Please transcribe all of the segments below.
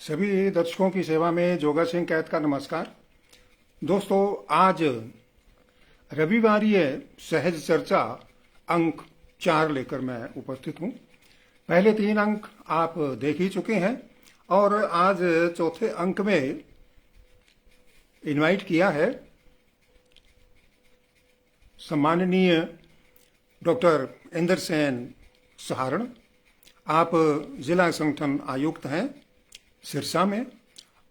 सभी दर्शकों की सेवा में जोगा सिंह कैद का नमस्कार। दोस्तों, आज रविवारीय सहज चर्चा अंक 4 लेकर मैं उपस्थित हूं। पहले 3 अंक आप देख ही चुके हैं और आज चौथे अंक में इनवाइट किया है सम्माननीय डॉक्टर इंद्र सेन सहारण। आप जिला संगठन आयुक्त हैं सिरसा में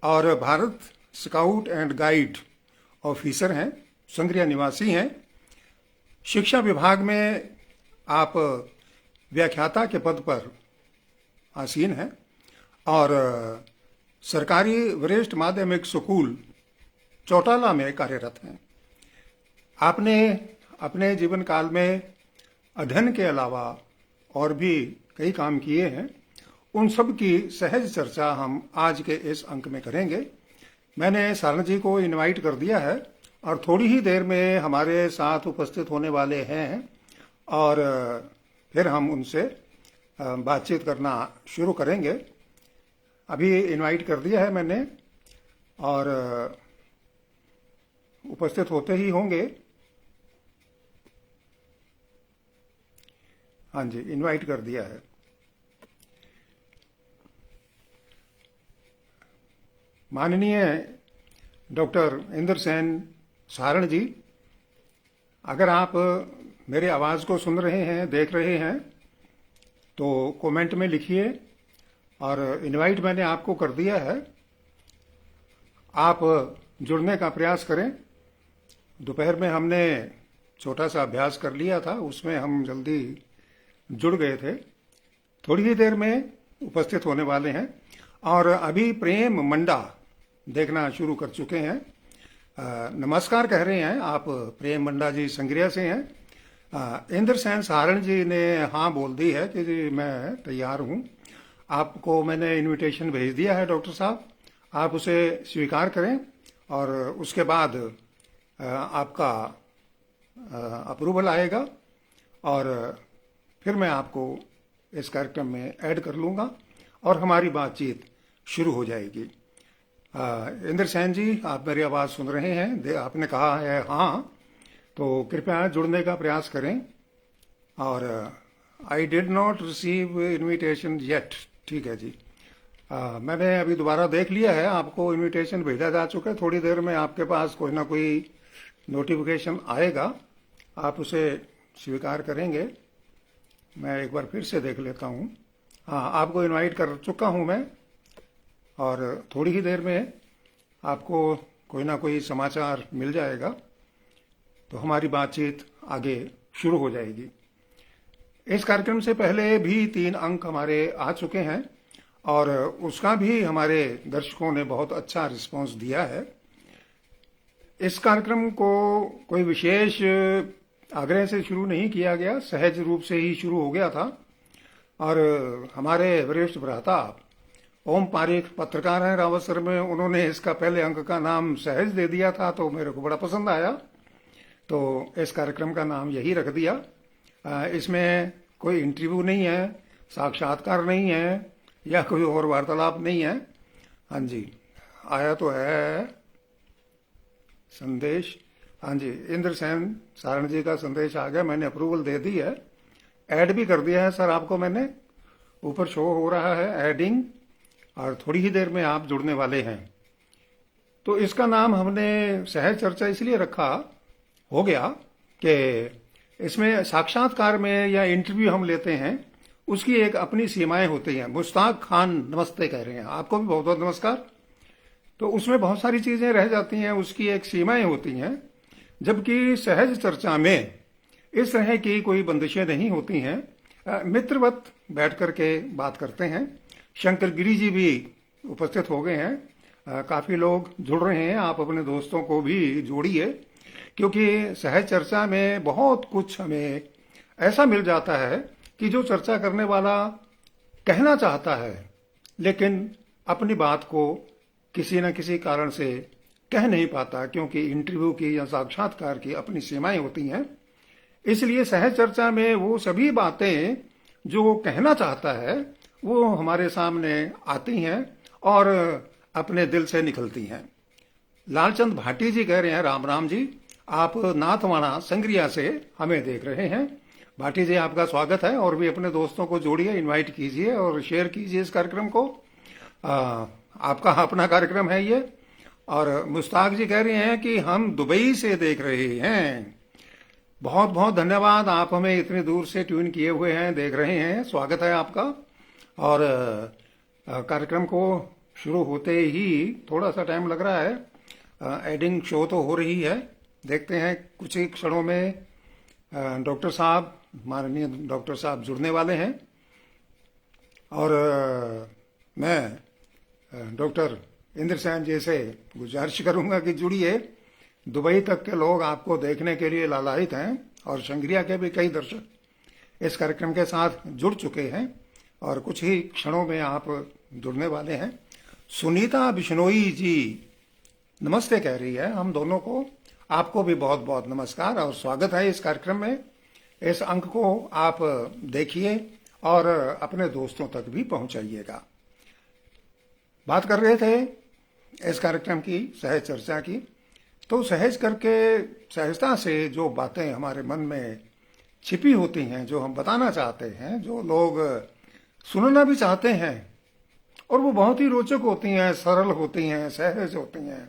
और Bharat scout and guide officer हैं, संग्रिया निवासी हैं। शिक्षा विभाग में आप व्याख्याता के पद पर आसीन हैं और सरकारी वरिष्ठ माध्यमिक स्कूल चौटाला में कार्यरत हैं। आपने अपने जीवन काल में अध्ययन के अलावा और भी कई काम किए हैं। उन सब की सहज चर्चा हम आज के इस अंक में करेंगे। मैंने सारण जी को इनवाइट कर दिया है और थोड़ी ही देर में हमारे साथ उपस्थित होने वाले हैं और फिर हम उनसे बातचीत करना शुरू करेंगे। अभी इनवाइट कर दिया है मैंने और उपस्थित होते ही होंगे। हाँ जी, इनवाइट कर दिया है। माननीय डॉक्टर इंद्र सेन सहारण जी, अगर आप मेरी आवाज़ को सुन रहे हैं, देख रहे हैं तो कमेंट में लिखिए और इनवाइट मैंने आपको कर दिया है। आप जुड़ने का प्रयास करें। दोपहर में हमने छोटा सा अभ्यास कर लिया था, उसमें हम जल्दी जुड़ गए थे। थोड़ी ही देर में उपस्थित होने वाले हैं और अभी प्रेम मंडा देखना शुरू कर चुके हैं। नमस्कार कह रहे हैं आप। प्रेम मंडा जी संग्रिया से हैं। इंद्र सेन सहारण जी ने हाँ बोल दी है कि जी मैं तैयार हूँ। आपको मैंने इनविटेशन भेज दिया है डॉक्टर साहब, आप उसे स्वीकार करें और उसके बाद आपका अप्रूवल आएगा और फिर मैं आपको इस कार्यक्रम में ऐड कर लूँगा और हमारी बातचीत शुरू हो जाएगी। इंद्र सेन जी, आप मेरी आवाज़ सुन रहे हैं, आपने कहा है हाँ, तो कृपया जुड़ने का प्रयास करें। और I did not receive invitation yet. ठीक है जी। मैंने अभी दोबारा देख लिया है, आपको इनविटेशन भेजा जा चुका है। थोड़ी देर में आपके पास कोई ना कोई नोटिफिकेशन आएगा, आप उसे स्वीकार करेंगे। मैं एक बार फिर से देख लेता हूँ। हाँ, आपको इनवाइट कर चुका हूँ मैं और थोड़ी ही देर में आपको कोई ना कोई समाचार मिल जाएगा तो हमारी बातचीत आगे शुरू हो जाएगी। इस कार्यक्रम से पहले भी 3 अंक हमारे आ चुके हैं और उसका भी हमारे दर्शकों ने बहुत अच्छा रिस्पांस दिया है। इस कार्यक्रम को कोई विशेष आग्रह से शुरू नहीं किया गया, सहज रूप से ही शुरू हो गया था और हमारे वरिष्ठ भ्राता ओम पारिक पत्रकार हैं रावतसर में, उन्होंने इसका पहले अंक का नाम सहज दे दिया था तो मेरे को बड़ा पसंद आया, तो इस कार्यक्रम का नाम यही रख दिया। इसमें कोई इंटरव्यू नहीं है, साक्षात्कार नहीं है या कोई और वार्तालाप नहीं है। हाँ जी, आया तो है संदेश। हाँ जी, इंद्र सेन सहारण जी का संदेश आ गया, मैंने अप्रूवल दे दी है, ऐड भी कर दिया है सर आपको मैंने। ऊपर शो हो रहा है एडिंग और थोड़ी ही देर में आप जुड़ने वाले हैं। तो इसका नाम हमने सहज चर्चा इसलिए रखा हो गया कि इसमें साक्षात्कार में या इंटरव्यू हम लेते हैं, उसकी एक अपनी सीमाएं होती हैं। मुश्ताक खान नमस्ते कह रहे हैं, आपको भी बहुत बहुत नमस्कार। तो उसमें बहुत सारी चीजें रह जाती हैं, उसकी एक सीमाएं होती हैं, जबकि सहज चर्चा में इस तरह की कोई बंदिशें नहीं होती हैं। मित्रवत बैठ करके बात करते हैं। शंकर गिरी जी भी उपस्थित हो गए हैं, काफी लोग जुड़ रहे हैं। आप अपने दोस्तों को भी जोड़िए क्योंकि सहज चर्चा में बहुत कुछ हमें ऐसा मिल जाता है कि जो चर्चा करने वाला कहना चाहता है लेकिन अपनी बात को किसी न किसी कारण से कह नहीं पाता, क्योंकि इंटरव्यू की या साक्षात्कार की अपनी सीमाएं होती हैं। इसलिए सहज चर्चा में वो सभी बातें जो कहना चाहता है वो हमारे सामने आती हैं और अपने दिल से निकलती हैं। लालचंद भाटी जी कह रहे हैं, राम राम जी, आप नाथवाड़ा संग्रिया से हमें देख रहे हैं। भाटी जी, आपका स्वागत है, और भी अपने दोस्तों को जोड़िए, इनवाइट कीजिए और शेयर कीजिए इस कार्यक्रम को। आपका अपना कार्यक्रम है ये। और मुश्ताक जी कह रहे हैं कि हम दुबई से देख रहे हैं। बहुत बहुत धन्यवाद, आप हमें इतनी दूर से ट्यून किए हुए हैं, देख रहे हैं, स्वागत है आपका। और कार्यक्रम को शुरू होते ही थोड़ा सा टाइम लग रहा है, एडिंग शो तो हो रही है, देखते हैं कुछ ही क्षणों में डॉक्टर साहब, माननीय डॉक्टर साहब जुड़ने वाले हैं। और मैं डॉक्टर इंद्र सैन जी से गुजारिश करूंगा कि जुड़िए। दुबई तक के लोग आपको देखने के लिए लालायित हैं, और संग्रिया के भी कई दर्शक इस कार्यक्रम के साथ जुड़ चुके हैं, और कुछ ही क्षणों में आप जुड़ने वाले हैं। सुनीता बिश्नोई जी नमस्ते कह रही है हम दोनों को। आपको भी बहुत बहुत नमस्कार और स्वागत है इस कार्यक्रम में। इस अंक को आप देखिए और अपने दोस्तों तक भी पहुंचाइएगा। बात कर रहे थे इस कार्यक्रम की, सहज चर्चा की। तो सहज करके, सहजता से जो बातें हमारे मन में छिपी होती हैं, जो हम बताना चाहते हैं, जो लोग सुनना भी चाहते हैं, और वो बहुत ही रोचक होती हैं, सरल होती हैं, सहज होती हैं,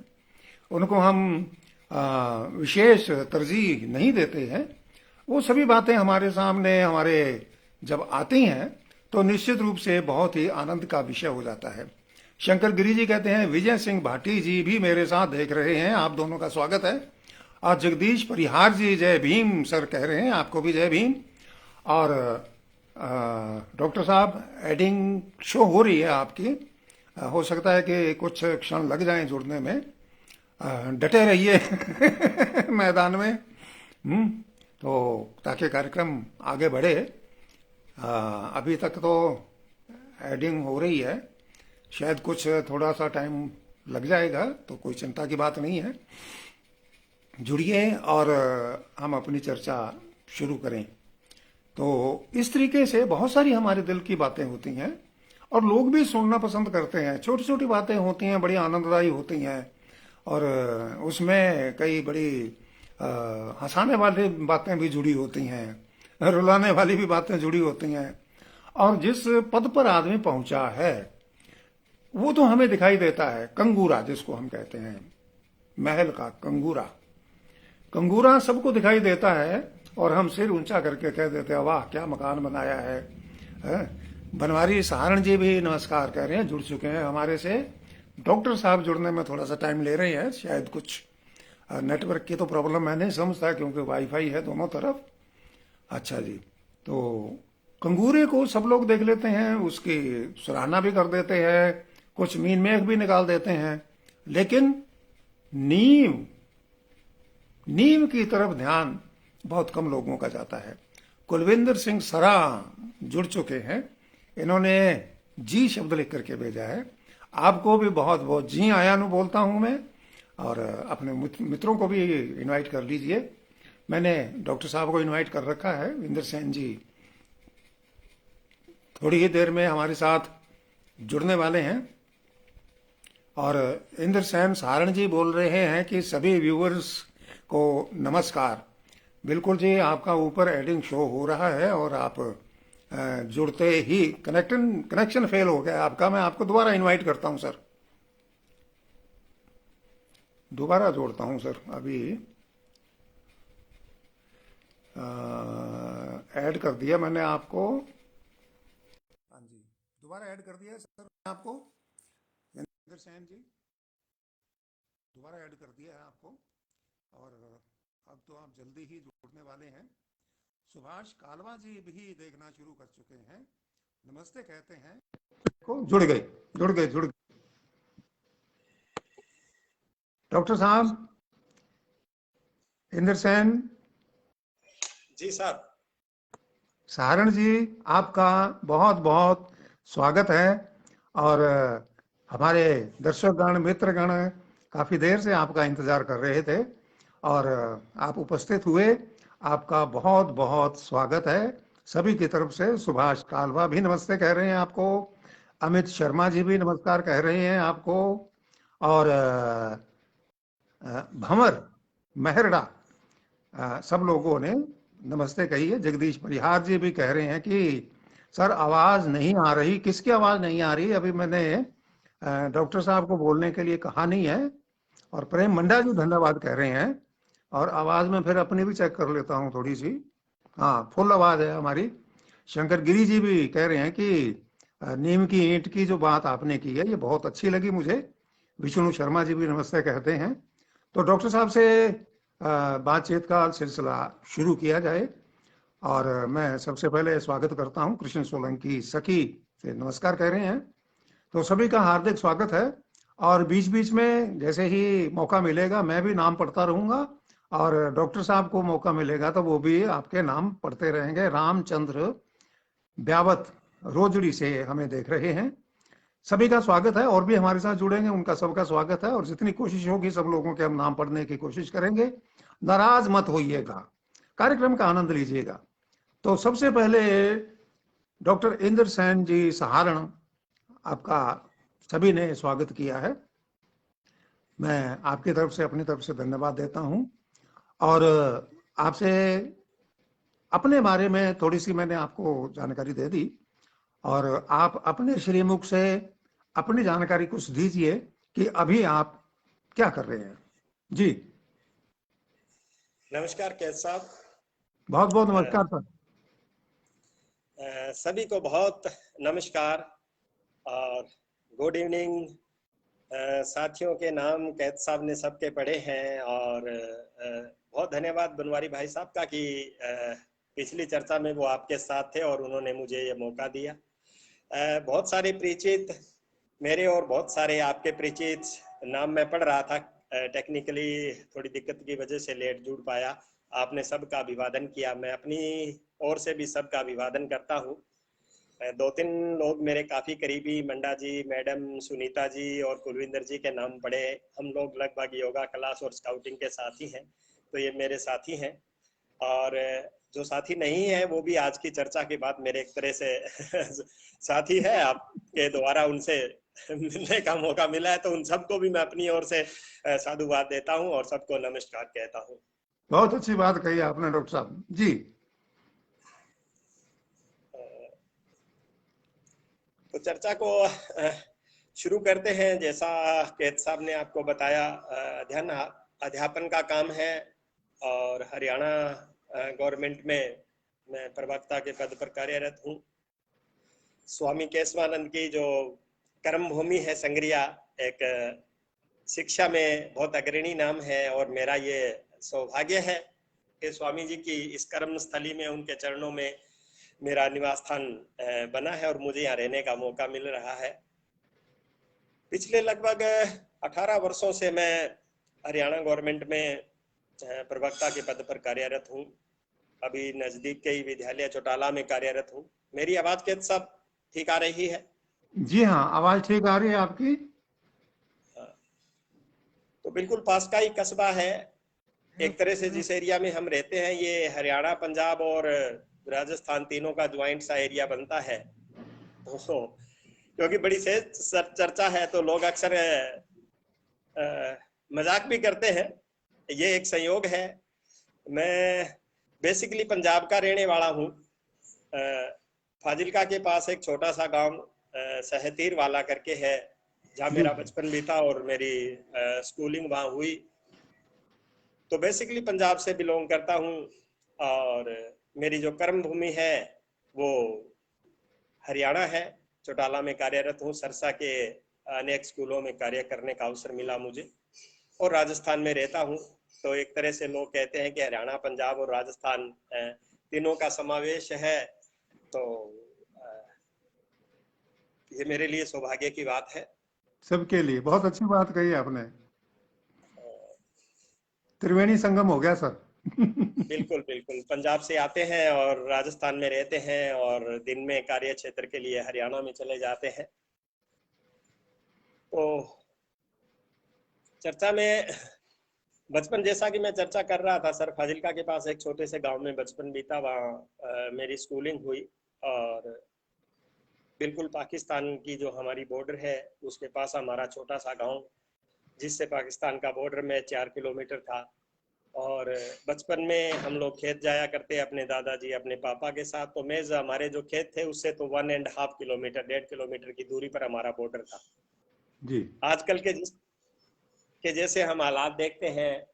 उनको हम विशेष तरजीह नहीं देते हैं। वो सभी बातें हमारे सामने हमारे जब आती हैं तो निश्चित रूप से बहुत ही आनंद का विषय हो जाता है। शंकर गिरी जी कहते हैं, विजय सिंह भाटी जी भी मेरे साथ देख रहे हैं, आप दोनों का स्वागत है। और जगदीश परिहार जी जय भीम सर कह रहे हैं, आपको भी जय भीम। और डॉक्टर साहब, एडिंग शो हो रही है आपकी, हो सकता है कि कुछ क्षण लग जाएं जुड़ने में, डटे रहिए मैदान में, तो ताकि कार्यक्रम आगे बढ़े। अभी तक तो एडिंग हो रही है, शायद कुछ थोड़ा सा टाइम लग जाएगा, तो कोई चिंता की बात नहीं है। जुड़िए और हम अपनी चर्चा शुरू करें। तो इस तरीके से बहुत सारी हमारे दिल की बातें होती हैं, और लोग भी सुनना पसंद करते हैं। छोटी छोटी बातें होती हैं, बड़ी आनंददायी होती हैं, और उसमें कई बड़ी हंसाने वाली बातें भी जुड़ी होती हैं, रुलाने वाली भी बातें जुड़ी होती हैं। और जिस पद पर आदमी पहुंचा है वो तो हमें दिखाई देता है, कंगूरा जिसको हम कहते हैं, महल का कंगूरा। कंगूरा सबको दिखाई देता है, और हम सिर ऊंचा करके कह देते हैं, वाह क्या मकान बनाया है। बनवारी सहारण जी भी नमस्कार कह रहे हैं, जुड़ चुके हैं हमारे से। डॉक्टर साहब जुड़ने में थोड़ा सा टाइम ले रहे हैं, शायद कुछ नेटवर्क की तो प्रॉब्लम मैं नहीं समझता, क्योंकि वाईफाई है दोनों तरफ। अच्छा जी, तो कंगूरे को सब लोग देख लेते हैं, उसकी सराहना भी कर देते हैं, कुछ मीन मेघ भी निकाल देते हैं, लेकिन नीम की तरफ ध्यान बहुत कम लोगों का जाता है। कुलविंदर सिंह सरा जुड़ चुके हैं, इन्होंने जी शब्द लिख करके भेजा है। आपको भी बहुत बहुत जी आयानु बोलता हूं मैं, और अपने मित्रों को भी इनवाइट कर लीजिए। मैंने डॉक्टर साहब को इनवाइट कर रखा है। इंद्र सेन जी थोड़ी ही देर में हमारे साथ जुड़ने वाले हैं। और इंद्र सेन सहारण जी बोल रहे हैं कि सभी व्यूअर्स को नमस्कार। बिल्कुल जी, आपका ऊपर एडिंग शो हो रहा है, और आप जुड़ते ही कनेक्शन फेल हो गया आपका। मैं आपको दोबारा इनवाइट करता हूं सर, दोबारा जोड़ता हूं सर। अभी ऐड कर दिया मैंने आपको। हाँ जी, दोबारा ऐड कर दिया सर आपको। इंद्र सेन जी दोबारा ऐड कर दिया है आपको, और अब तो आप जल्दी ही जुड़ने वाले हैं। सुभाष कालवा जी भी देखना शुरू कर चुके हैं, नमस्ते कहते हैं। जुड़ गए। डॉक्टर साहब, इंद्र सेन जी सर। सहारण जी, आपका बहुत बहुत स्वागत है। और हमारे दर्शकगण, मित्रगण काफी देर से आपका इंतजार कर रहे थे, और आप उपस्थित हुए, आपका बहुत बहुत स्वागत है सभी की तरफ से। सुभाष कालवा भी नमस्ते कह रहे हैं आपको। अमित शर्मा जी भी नमस्कार कह रहे हैं आपको। और भंवर मेहरड़ा, सब लोगों ने नमस्ते कही है। जगदीश परिहार जी भी कह रहे हैं कि सर आवाज नहीं आ रही। किसकी आवाज नहीं आ रही? अभी मैंने डॉक्टर साहब को बोलने के लिए कहा नहीं है। और प्रेम मंडा जी धन्यवाद कह रहे हैं। और आवाज में फिर अपनी भी चेक कर लेता हूँ थोड़ी सी। हाँ, फुल आवाज है हमारी। शंकर गिरी जी भी कह रहे हैं कि नीम की ईंट की जो बात आपने की है ये बहुत अच्छी लगी मुझे। विष्णु शर्मा जी भी नमस्ते कहते हैं। तो डॉक्टर साहब से बातचीत का सिलसिला शुरू किया जाए। और मैं सबसे पहले स्वागत करता हूं कृष्ण सोलंकी सखी से नमस्कार कह रहे हैं। तो सभी का हार्दिक स्वागत है। और बीच बीच में जैसे ही मौका मिलेगा मैं भी नाम पढ़ता रहूंगा। और डॉक्टर साहब को मौका मिलेगा तो वो भी आपके नाम पढ़ते रहेंगे। रामचंद्र ब्यावत रोजड़ी से हमें देख रहे हैं। सभी का स्वागत है। और भी हमारे साथ जुड़ेंगे उनका सबका स्वागत है। और जितनी कोशिश होगी सब लोगों के हम नाम पढ़ने की कोशिश करेंगे। नाराज मत होइएगा, कार्यक्रम का आनंद लीजिएगा। तो सबसे पहले डॉक्टर इंद्र सेन जी सहारण, आपका सभी ने स्वागत किया है। मैं आपकी तरफ से अपनी तरफ से धन्यवाद देता हूं। और आपसे अपने बारे में थोड़ी सी मैंने आपको जानकारी दे दी। और आप अपने श्रीमुख से अपनी जानकारी कुछ दीजिए कि अभी आप क्या कर रहे हैं। जी। नमस्कार कैद साहब। बहुत बहुत अ, नमस्कार सर। सभी को बहुत नमस्कार और गुड इवनिंग। साथियों के नाम कैद साहब ने सबके पढ़े हैं और बहुत धन्यवाद बनवारी भाई साहब का कि पिछली चर्चा में वो आपके साथ थे और उन्होंने मुझे ये मौका दिया। बहुत सारे परिचित मेरे और बहुत सारे आपके परिचित नाम मैं पढ़ रहा था। टेक्निकली थोड़ी दिक्कत की वजह से लेट जुड़ पाया। आपने सबका अभिवादन किया। मैं अपनी ओर से भी सबका अभिवादन करता हूँ। दो तीन लोग मेरे काफी करीबी, मंडा जी, मैडम सुनीता जी और कुलविंदर जी के नाम पढ़े। हम लोग लगभग योगा क्लास और स्काउटिंग के साथी हैं, तो ये मेरे साथी हैं। और जो साथी नहीं है वो भी आज की चर्चा के बाद मेरे एक तरह से साथी है। आपके द्वारा उनसे मिलने का मौका मिला है, तो उन सबको भी मैं अपनी ओर से साधुवाद देता हूं और सबको नमस्कार कहता हूं। बहुत अच्छी बात कही आपने डॉक्टर साहब जी। तो चर्चा को शुरू करते हैं। जैसा कैद साहब ने आपको बताया, अध्ययन अध्यापन का काम है और हरियाणा गवर्नमेंट में मैं प्रवक्ता के पद पर कार्यरत हूँ। स्वामी केशवानंद की जो कर्म भूमि है संग्रिया, एक शिक्षा में बहुत अग्रणी नाम है और मेरा ये सौभाग्य है कि स्वामी जी की इस कर्म स्थली में, उनके चरणों में मेरा निवास स्थान बना है और मुझे यहाँ रहने का मौका मिल रहा है। पिछले लगभग 18 वर्षों से मैं हरियाणा गवर्नमेंट में प्रवक्ता के पद पर कार्यरत हूँ। अभी नजदीक के ही विद्यालय चौटाला में कार्यरत हूँ। मेरी आवाज के सब ठीक आ रही है? जी हाँ, आवाज ठीक आ रही है आपकी। तो बिल्कुल पास का ही कस्बा है। एक तरह से जिस एरिया में हम रहते हैं ये हरियाणा, पंजाब और राजस्थान तीनों का ज्वाइंट सा एरिया बनता है। तो क्योंकि बड़ी से चर्चा है तो लोग अक्सर मजाक भी करते हैं। ये एक संयोग है। मैं बेसिकली पंजाब का रहने वाला हूँ। फाजिलका के पास एक छोटा सा गांव सहतीर वाला करके है, जहाँ जी मेरा बचपन बीता और मेरी स्कूलिंग वहाँ हुई। तो बेसिकली पंजाब से बिलोंग करता हूँ और मेरी जो कर्म भूमि है वो हरियाणा है। चौटाला में कार्यरत हूँ। सरसा के अनेक स्कूलों में कार्य करने का अवसर मिला मुझे और राजस्थान में रहता हूँ। तो एक तरह से लोग कहते हैं कि हरियाणा, पंजाब और राजस्थान तीनों का समावेश है। तो ये मेरे लिए सौभाग्य की बात है। सबके लिए बहुत अच्छी बात कही आपने। त्रिवेणी संगम हो गया सर। बिल्कुल बिल्कुल, पंजाब से आते हैं और राजस्थान में रहते हैं और दिन में कार्य क्षेत्र के लिए हरियाणा में चले जाते हैं। तो चर्चा में बचपन, जैसा कि मैं चर्चा कर रहा था सर, फाजिलका के पास एक छोटे से गांव में बचपन बीता। वहाँ मेरी स्कूलिंग हुई और बिल्कुल पाकिस्तान की जो हमारी बॉर्डर है उसके पास हमारा छोटा सा गांव, जिससे पाकिस्तान का बॉर्डर में 4 किलोमीटर था। और बचपन में हम लोग खेत जाया करते अपने दादाजी अपने पापा के साथ। तो मेज हमारे जो खेत थे उससे तो 1.5 किलोमीटर 1.5 किलोमीटर की दूरी पर हमारा बॉर्डर था। जी। आजकल के जैसे हम हालात देखते हैं,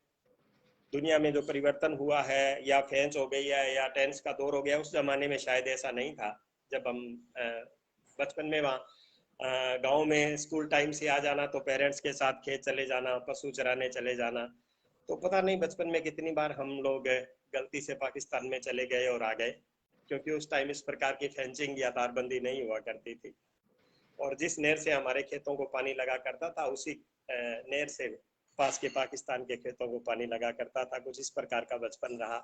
दुनिया में जो परिवर्तन हुआ है, या फेंस हो गई है या टेंस का दौर हो गया, उस जमाने में शायद ऐसा नहीं था। जब हम बचपन में वहाँ गांव में स्कूल टाइम से आ जाना तो पेरेंट्स के साथ खेत चले जाना, पशु चराने चले जाना। तो पता नहीं बचपन में कितनी बार हम लोग गलती से पाकिस्तान में चले गए और आ गए, क्योंकि उस टाइम इस प्रकार की फेंसिंग या तारबंदी नहीं हुआ करती थी। और जिस नहर से हमारे खेतों को पानी लगा करता था, उसी नहर से पास के पाकिस्तान के खेतों को पानी लगा करता था। कुछ इस प्रकार का बचपन रहा।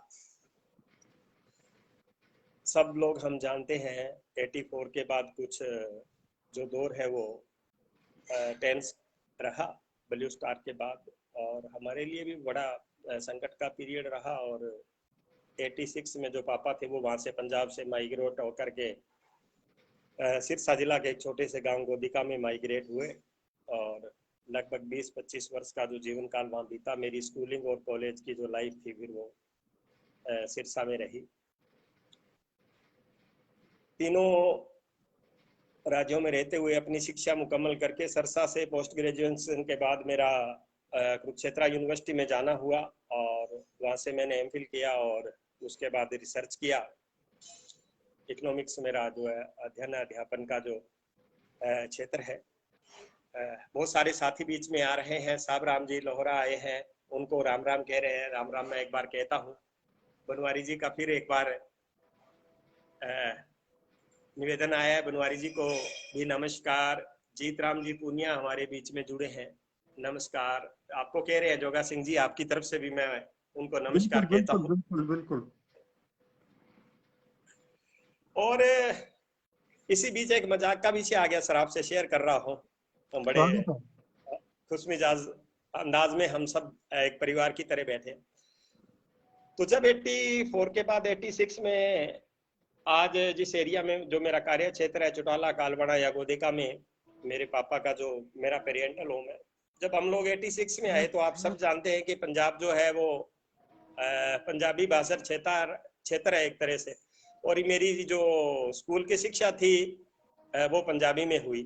सब लोग हम जानते हैं 84 के बाद कुछ जो दौर है वो टेंस रहा ब्लू स्टार के बाद, और हमारे लिए भी बड़ा संकट का पीरियड रहा। और 86 में जो पापा थे वो वहाँ से पंजाब से माइग्रेट होकर के सिरसा जिला के एक छोटे से गांव गोदिका में माइग्रेट हुए, और लगभग 20-25 वर्ष का जो जीवन काल वहाँ बीता। मेरी स्कूलिंग और कॉलेज की जो लाइफ थी फिर वो सिरसा में रही। तीनों राज्यों में रहते हुए अपनी शिक्षा मुकम्मल करके सिरसा से पोस्ट ग्रेजुएशन के बाद मेरा कुरुक्षेत्र यूनिवर्सिटी में जाना हुआ, और वहाँ से मैंने एमफिल किया और उसके बाद रिसर्च किया। इकोनॉमिक्स मेरा जो है अध्ययन अध्यापन का जो क्षेत्र है। बहुत सारे साथी बीच में आ रहे हैं। साहब राम जी लोहरा आए हैं, उनको राम राम कह रहे हैं। राम राम मैं एक बार कहता हूँ। बनवारी जी का फिर एक बार निवेदन आया है, बनवारी जी को भी नमस्कार। जीत राम जी पूनिया हमारे बीच में जुड़े हैं, नमस्कार। आपको कह रहे हैं जोगा सिंह जी, आपकी तरफ से भी मैं उनको नमस्कार बिल्कुल कहता बिल्कुल हूँ। बिल्कुल बिल्कुल। और इसी बीच एक मजाक का विषय आ गया सर, आपसे शेयर कर रहा हूँ। तो बड़े स्वागत है। खुश मिजाज अंदाज में हम सब एक परिवार की तरह बैठे। तो जब 84 के बाद 86 में आज जिस एरिया में जो मेरा कार्य क्षेत्र है, चौटाला कालवाड़ा या गोदिका में मेरे पापा का जो मेरा पेरेंटल होम है, जब हम लोग 86 में आए तो आप सब जानते हैं कि पंजाब जो है वो पंजाबी भाषा क्षेत्र है एक तरह से। और मेरी जो स्कूल की शिक्षा थी वो पंजाबी में हुई।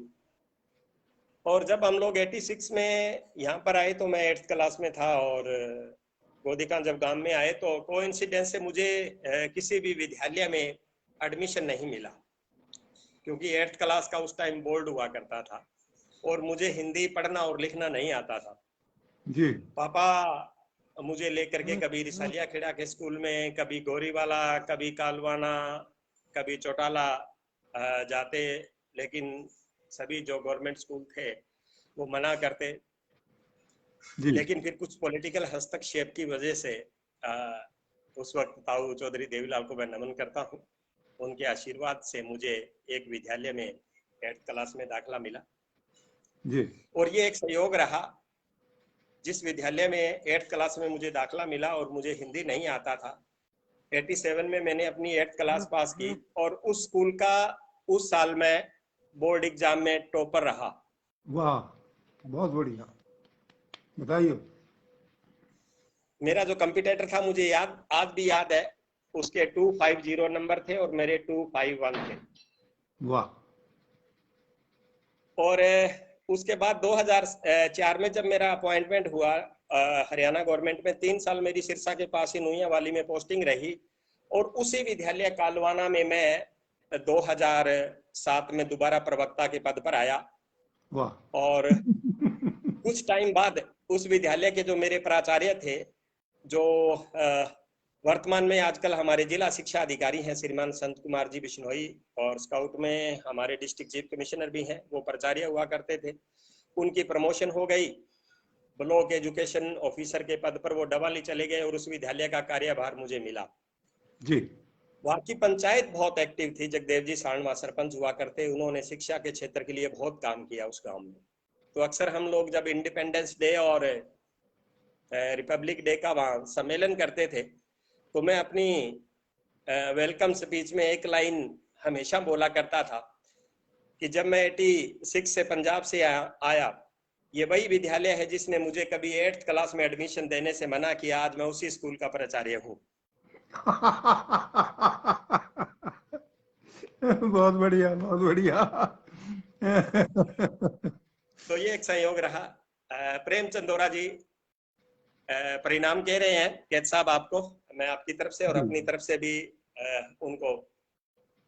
और जब हम लोग 86 में यहाँ पर आए तो मैं 8th क्लास में था, और गोदिका जब गांव में आए तो कोइंसिडेंस से मुझे किसी भी विद्यालय में एडमिशन नहीं मिला, क्योंकि 8th क्लास का उस टाइम बोर्ड हुआ करता था और मुझे हिंदी पढ़ना और लिखना नहीं आता था। जी। पापा मुझे लेकर के कभी रिसालिया खेड़ा के स्कूल में, कभी गोरीवाला, कभी कालवाना, कभी चौटाला जाते, लेकिन सभी जो गवर्नमेंट स्कूल थे वो मना करते। जी। लेकिन फिर कुछ पॉलिटिकल हस्तक्षेप की वजह से उस वक्त ताऊ चौधरी देवीलाल को मैं नमन करता हूँ, उनके आशीर्वाद से मुझे एक विद्यालय में 8th क्लास में दाखिला मिला। जी। और ये एक सहयोग रहा। जिस विद्यालय में 8th क्लास में मुझे दाखिला मिला और मुझे हिंदी नहीं आता था, 87 में मैंने अपनी 8th क्लास पास की, और उस स्कूल का उस साल में बोर्ड एग्जाम में टॉपर रहा। वाह, बहुत बढ़िया, बताइए। मेरा जो कंपटीटर था, मुझे आज भी याद है, उसके 250 नंबर थे और मेरे 251 थे। वाह। और उसके बाद 2004 में जब मेरा अपॉइंटमेंट हुआ हरियाणा गवर्नमेंट में, 3 साल मेरी सिरसा के पास ही नुइया वाली में पोस्टिंग रही, और उसी विद्यालय कालवाना में मैं 2007 में दोबारा प्रवक्ता के पद पर आया। वाह। और कुछ टाइम बाद उस विद्यालय के जो मेरे प्राचार्य थे, जो वर्तमान में आजकल हमारे जिला शिक्षा अधिकारी हैं, श्रीमान संत कुमार जी बिश्नोई, और स्काउट में हमारे डिस्ट्रिक्ट चीफ कमिश्नर भी हैं, वो प्राचार्य हुआ करते थे। उनकी प्रमोशन हो गई, ब्लॉक एजुकेशन ऑफिसर के पद पर वो डबल ही चले गए, और उस विद्यालय का कार्यभार मुझे मिला। जी। वहाँ की पंचायत बहुत एक्टिव थी। जगदेव जी साणवा सरपंच हुआ करते, उन्होंने शिक्षा के क्षेत्र के लिए बहुत काम किया उस गांव में। तो अक्सर हम लोग जब इंडिपेंडेंस डे और रिपब्लिक डे का वहाँ सम्मेलन करते थे, तो मैं अपनी वेलकम स्पीच में एक लाइन हमेशा बोला करता था कि जब मैं 86 से पंजाब से आया, ये वही विद्यालय है जिसने मुझे कभी 8th क्लास में एडमिशन देने से मना किया। आज मैं उसी स्कूल का प्राचार्य हूँ। बहुत बढ़िया, बहुत बढ़िया। तो ये एक संयोग रहा। प्रेमचंद दोरा जी परिणाम कह रहे हैं कैद साहब आपको। मैं आपकी तरफ से और अपनी तरफ से भी उनको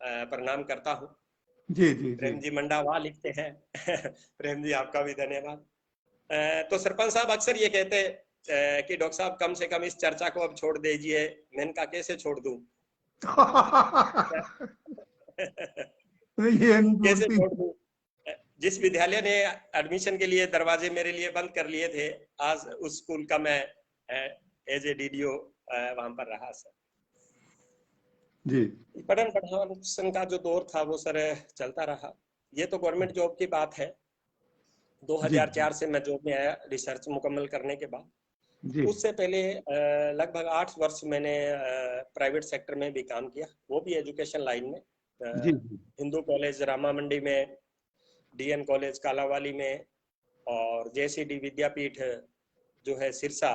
प्रणाम करता हूँ। जी जी जी। प्रेम जी मंडावा लिखते हैं। प्रेम जी आपका भी धन्यवाद। तो सरपंच साहब अक्सर ये कहते कि डॉक्टर साहब कम से कम इस चर्चा को अब छोड़ दीजिए। मैंने कहा कैसे छोड़ दूं? ये नहीं कैसे छोड़ती। छोड़ दूं? जिस विद्यालय ने एडमिशन के लिए दरवाजे मेरे लिए बंद कर लिए थे, आज उस स्कूल का मैं एज ए डीडीओ वहां पर रहा सर। जी पठन पाठन का जो दौर था वो सर चलता रहा। ये तो गवर्नमेंट जॉब की बात है। जी 2004 से मैं जॉब में आया रिसर्च मुकम्मल करने के बाद। जी उससे पहले लगभग 8 वर्ष मैंने प्राइवेट सेक्टर में भी काम किया, वो भी एजुकेशन लाइन में। जी हिंदू कॉलेज रामा मंडी में, डीएन कॉलेज कालावाली में, और जेसीडी विद्यापीठ जो है सिरसा,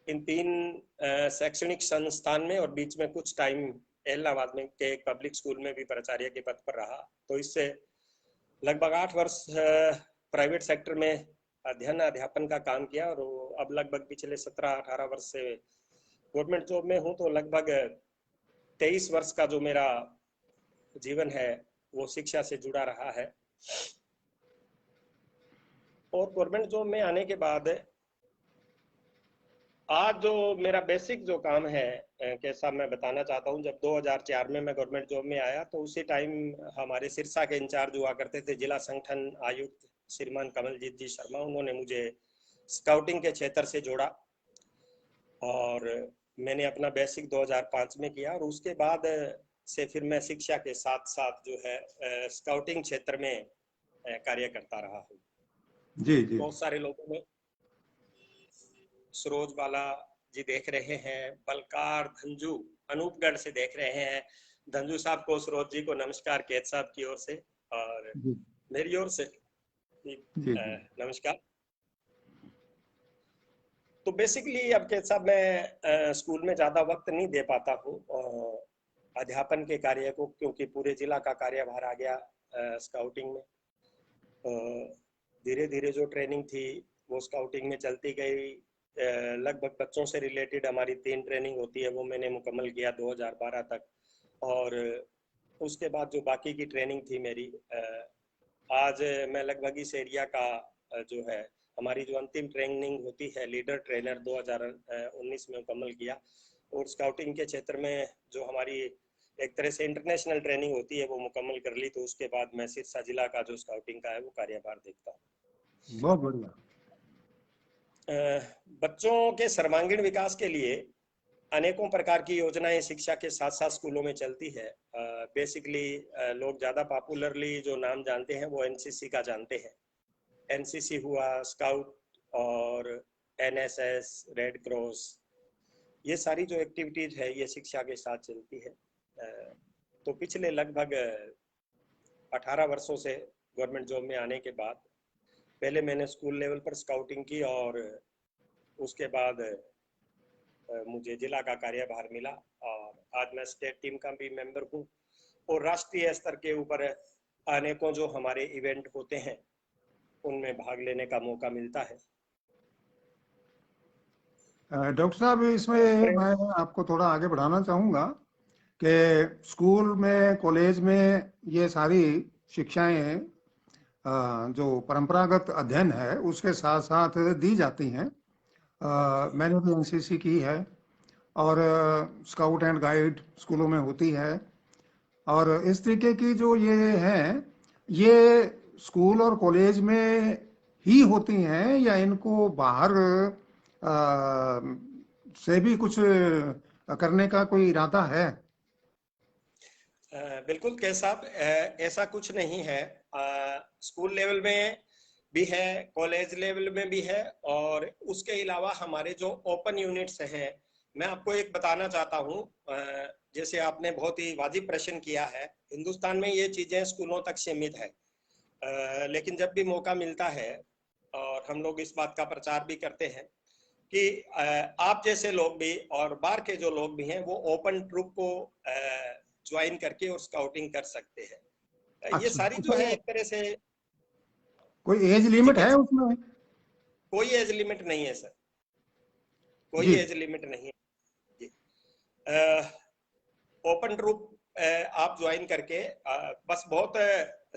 इन 3 शैक्षणिक संस्थान में, और बीच में कुछ टाइम इलाहाबाद में के एक पब्लिक स्कूल में भी प्राचार्य के पद पर रहा। तो इससे लगभग 8 वर्ष प्राइवेट सेक्टर में अध्ययन अध्यापन का काम किया, और अब लगभग पिछले 17-18 वर्ष से गवर्नमेंट जॉब में हूँ। तो लगभग 23 वर्ष का जो मेरा जीवन है वो शिक्षा से जुड़ा रहा है। और गवर्नमेंट जॉब में आने के बाद आज जो मेरा बेसिक जो काम है कैसा मैं बताना चाहता हूँ। जब 2004 में मैं गवर्नमेंट जॉब में आया तो उसी टाइम हमारे सिरसा के इंचार्ज हुआ करते थे जिला संगठन आयुक्त श्रीमान कमलजीत जी शर्मा, उन्होंने मुझे स्काउटिंग के क्षेत्र से जोड़ा, और मैंने अपना बेसिक 2005 में किया। और उसके बाद से फिर मैं शिक्षा के साथ साथ जो है स्काउटिंग क्षेत्र में कार्य करता रहा हूँ। जी जी। बहुत सारे लोगों में सरोज बाला जी देख रहे हैं, बलकार धंजू अनूपगढ़ से देख रहे हैं। धंजू साहब को, सरोज जी को नमस्कार कैद साहब की ओर से, और जी मेरी ओर से जी नमस्कार। तो बेसिकली अब कैद साहब मैं स्कूल में ज्यादा वक्त नहीं दे पाता हूँ अध्यापन के कार्य को, क्योंकि पूरे जिला का कार्यभार आ गया स्काउटिंग में। धीरे धीरे जो ट्रेनिंग थी वो स्काउटिंग में चलती गई। लगभग बच्चों से रिलेटेड हमारी 3 ट्रेनिंग होती है, वो मैंने मुकम्मल किया 2012 तक। और उसके बाद जो बाकी की ट्रेनिंग थी मेरी, आज मैं लगभग इस एरिया का जो है हमारी जो अंतिम ट्रेनिंग होती है लीडर ट्रेनर 2019 में मुकम्मल किया। और स्काउटिंग के क्षेत्र में जो हमारी एक तरह से इंटरनेशनल ट्रेनिंग होती है वो मुकम्मल कर ली। तो उसके बाद मैं सिरसा जिला का जो स्काउटिंग का है वो कार्यभार देखता हूँ। बहुत बढ़िया। बच्चों के सर्वांगीण विकास के लिए अनेकों प्रकार की योजनाएं शिक्षा के साथ साथ स्कूलों में चलती है। बेसिकली लोग ज्यादा पॉपुलरली जो नाम जानते हैं वो एनसीसी का जानते हैं। एनसीसी हुआ, स्काउट और एनएसएस, रेड क्रॉस, ये सारी जो एक्टिविटीज है ये शिक्षा के साथ चलती है। तो पिछले लगभग 18 वर्षों से गवर्नमेंट जॉब में आने के बाद पहले मैंने स्कूल लेवल पर स्काउटिंग की, और उसके बाद मुझे जिला का कार्यभार मिला, और आज मैं स्टेट टीम का भी मेंबर हूँ। और राष्ट्रीय स्तर के ऊपर अनेकों जो हमारे इवेंट होते हैं उनमें भाग लेने का मौका मिलता है। डॉक्टर साहब, इसमें मैं आपको थोड़ा आगे बढ़ाना चाहूँगा कि स्कूल में, कॉलेज में ये सारी शिक्षाएं जो परंपरागत अध्ययन है उसके साथ साथ दी जाती हैं। मैंने भी एनसीसी की है, और स्काउट एंड गाइड स्कूलों में होती है। और इस तरीके की जो ये हैं, ये स्कूल और कॉलेज में ही होती हैं या इनको बाहर से भी कुछ करने का कोई इरादा है? बिल्कुल कैद साहब, ऐसा कुछ नहीं है। स्कूल लेवल में भी है, कॉलेज लेवल में भी है, और उसके अलावा हमारे जो ओपन यूनिट्स हैं मैं आपको एक बताना चाहता हूँ, जैसे आपने बहुत ही वाजिब प्रश्न किया है। हिंदुस्तान में ये चीजें स्कूलों तक सीमित है, लेकिन जब भी मौका मिलता है और हम लोग इस बात का प्रचार भी करते हैं कि आप जैसे लोग भी और बाहर के जो लोग भी हैं वो ओपन ट्रूप को ज्वाइन करके और स्काउटिंग कर सकते हैं। ये अच्छा सारी जो अच्छा, है ये एक तरह से। कोई एज जी लिमिट है कैसे? उसमें? कोई एज लिमिट नहीं है सर, कोई जी। एज लिमिट नहीं है जी। ओपन ट्रूप आप ज्वाइन करके बस बहुत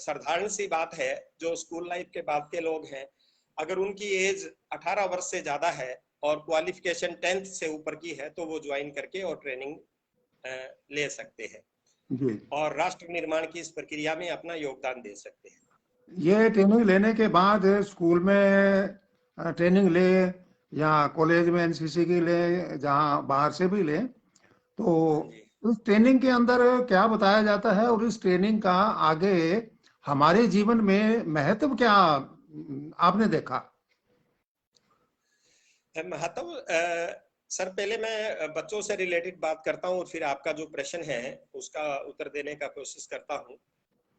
साधारण सी बात है, जो स्कूल लाइफ के बाद के लोग हैं अगर उनकी एज 18 वर्ष से ज्यादा है और क्वालिफिकेशन 10th से ऊपर की है तो वो ज्वाइन करके और ट्रेनिंग ले सकते हैं जी। और राष्ट्र निर्माण की इस प्रक्रिया में अपना योगदान दे सकते हैं। ये ट्रेनिंग लेने के बाद स्कूल में ट्रेनिंग ले या कॉलेज में एनसीसी की ले, जहाँ बाहर से भी ले, तो हाँ जी। इस ट्रेनिंग के अंदर क्या बताया जाता है और इस ट्रेनिंग का आगे हमारे जीवन में महत्व क्या आपने देखा? महत्व, सर पहले मैं बच्चों से रिलेटेड बात करता हूँ और फिर आपका जो प्रश्न है उसका उत्तर देने का कोशिश करता हूँ।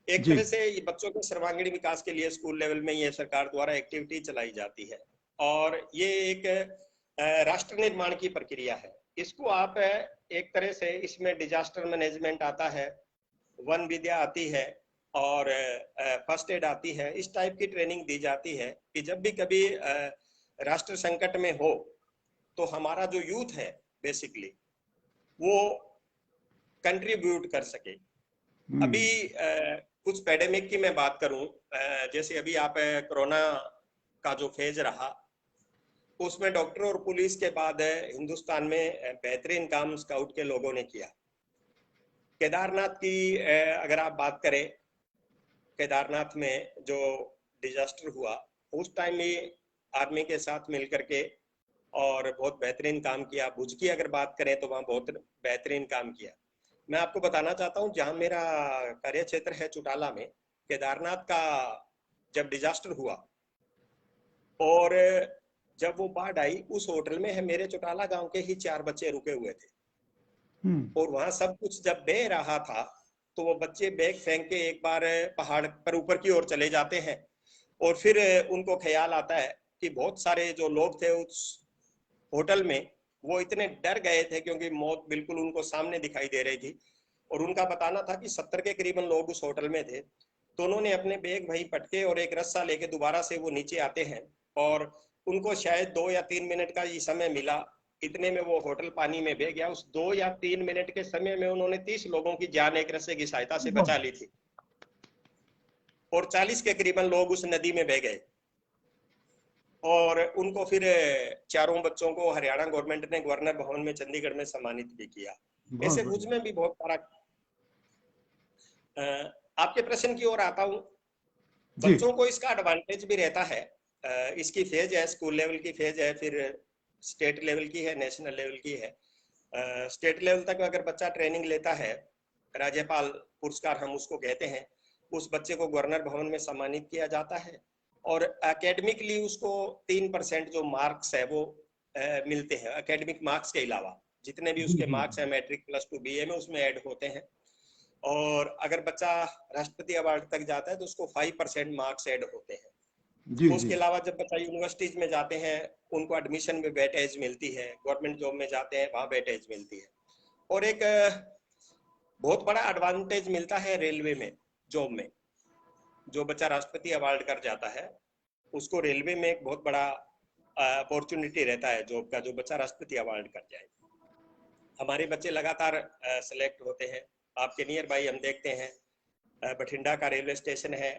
एक जी। तरह से ये बच्चों के सर्वांगीण विकास के लिए स्कूल लेवल में ये सरकार द्वारा एक्टिविटी चलाई जाती है और ये एक राष्ट्र निर्माण की प्रक्रिया है। इसको आप एक तरह से इसमें डिजास्टर मैनेजमेंट आता है, वन विद्या आती है और फर्स्ट एड आती है। इस टाइप की ट्रेनिंग दी जाती है कि जब भी कभी राष्ट्र संकट में हो तो हमारा जो यूथ है बेसिकली वो कंट्रीब्यूट कर सके। अभी कुछ पैंडेमिक की मैं बात करूं, जैसे अभी आप कोरोना का जो फेज रहा उसमें डॉक्टर और पुलिस के बाद हिंदुस्तान में बेहतरीन काम स्काउट के लोगों ने किया। केदारनाथ की अगर आप बात करें, केदारनाथ में जो डिजास्टर हुआ उस टाइम में आर्मी के साथ मिलकर के और बहुत बेहतरीन काम किया। भुज की अगर बात करें तो वहाँ बहुत बेहतरीन काम किया। मैं आपको बताना चाहता हूँ जहाँ मेरा कार्य क्षेत्र है चुटाला में, केदारनाथ का जब डिजास्टर हुआ और जब वो बाढ़ आई, उस होटल में है मेरे चुटाला गांव के ही 4 बच्चे रुके हुए थे हम्म। और वहां सब कुछ जब बह रहा था तो वो बच्चे बैग फेंक के एक बार पहाड़ पर ऊपर की ओर चले जाते हैं और फिर उनको ख्याल आता है कि बहुत सारे जो लोग थे उस होटल में वो इतने डर गए थे क्योंकि मौत बिल्कुल उनको सामने दिखाई दे रही थी और उनका बताना था कि 70 के करीबन लोग उस होटल में थे। तो उन्होंने अपने बैग वहीं पटके और एक रस्सा लेके दोबारा से वो नीचे आते हैं और उनको शायद 2 या 3 मिनट का ये समय मिला, इतने में वो होटल पानी में बह गया। उस 2 या 3 मिनट के समय में उन्होंने 30 लोगों की जान एक रस्से की सहायता से बचा ली थी और 40 के करीबन लोग उस नदी में बह गए और उनको फिर चारों बच्चों को हरियाणा गवर्नमेंट ने गवर्नर भवन में चंडीगढ़ में सम्मानित भी किया। बहुत ऐसे भुज बढ़िया। में भी बहुत सारा। आपके प्रश्न की ओर आता हूँ, जी। बच्चों को इसका एडवांटेज भी रहता है। इसकी फेज है, स्कूल लेवल की फेज है, फिर स्टेट लेवल की है, नेशनल लेवल की है। स्टेट लेवल तक अगर बच्चा ट्रेनिंग लेता है, राज्यपाल पुरस्कार हम उसको कहते हैं, उस बच्चे को गवर्नर भवन में सम्मानित किया जाता है और एकेडमिकली उसको 3% जो मार्क्स है वो मिलते हैं। एकेडमिक मार्क्स के अलावा जितने भी जी उसके जी मार्क्स हैं मैट्रिक प्लस टू बीए में उसमें ऐड होते हैं और अगर बच्चा राष्ट्रपति अवार्ड तक जाता है तो उसको 5% मार्क्स ऐड होते हैं। जी जी। उसके अलावा जब बच्चा यूनिवर्सिटीज में जाते हैं उनको एडमिशन में वेटेज मिलती है, गवर्नमेंट जॉब में जाते हैं वहाँ वेटेज मिलती है और एक बहुत बड़ा एडवांटेज मिलता है रेलवे में जॉब में। जो बच्चा राष्ट्रपति अवार्ड कर जाता है उसको रेलवे में एक बहुत बड़ा अपॉर्चुनिटी रहता है जॉब का, जो बच्चा राष्ट्रपति अवार्ड कर जाए। हमारे बच्चे लगातार सेलेक्ट होते हैं। आपके नियर बाई हम देखते हैं बठिंडा का रेलवे स्टेशन है,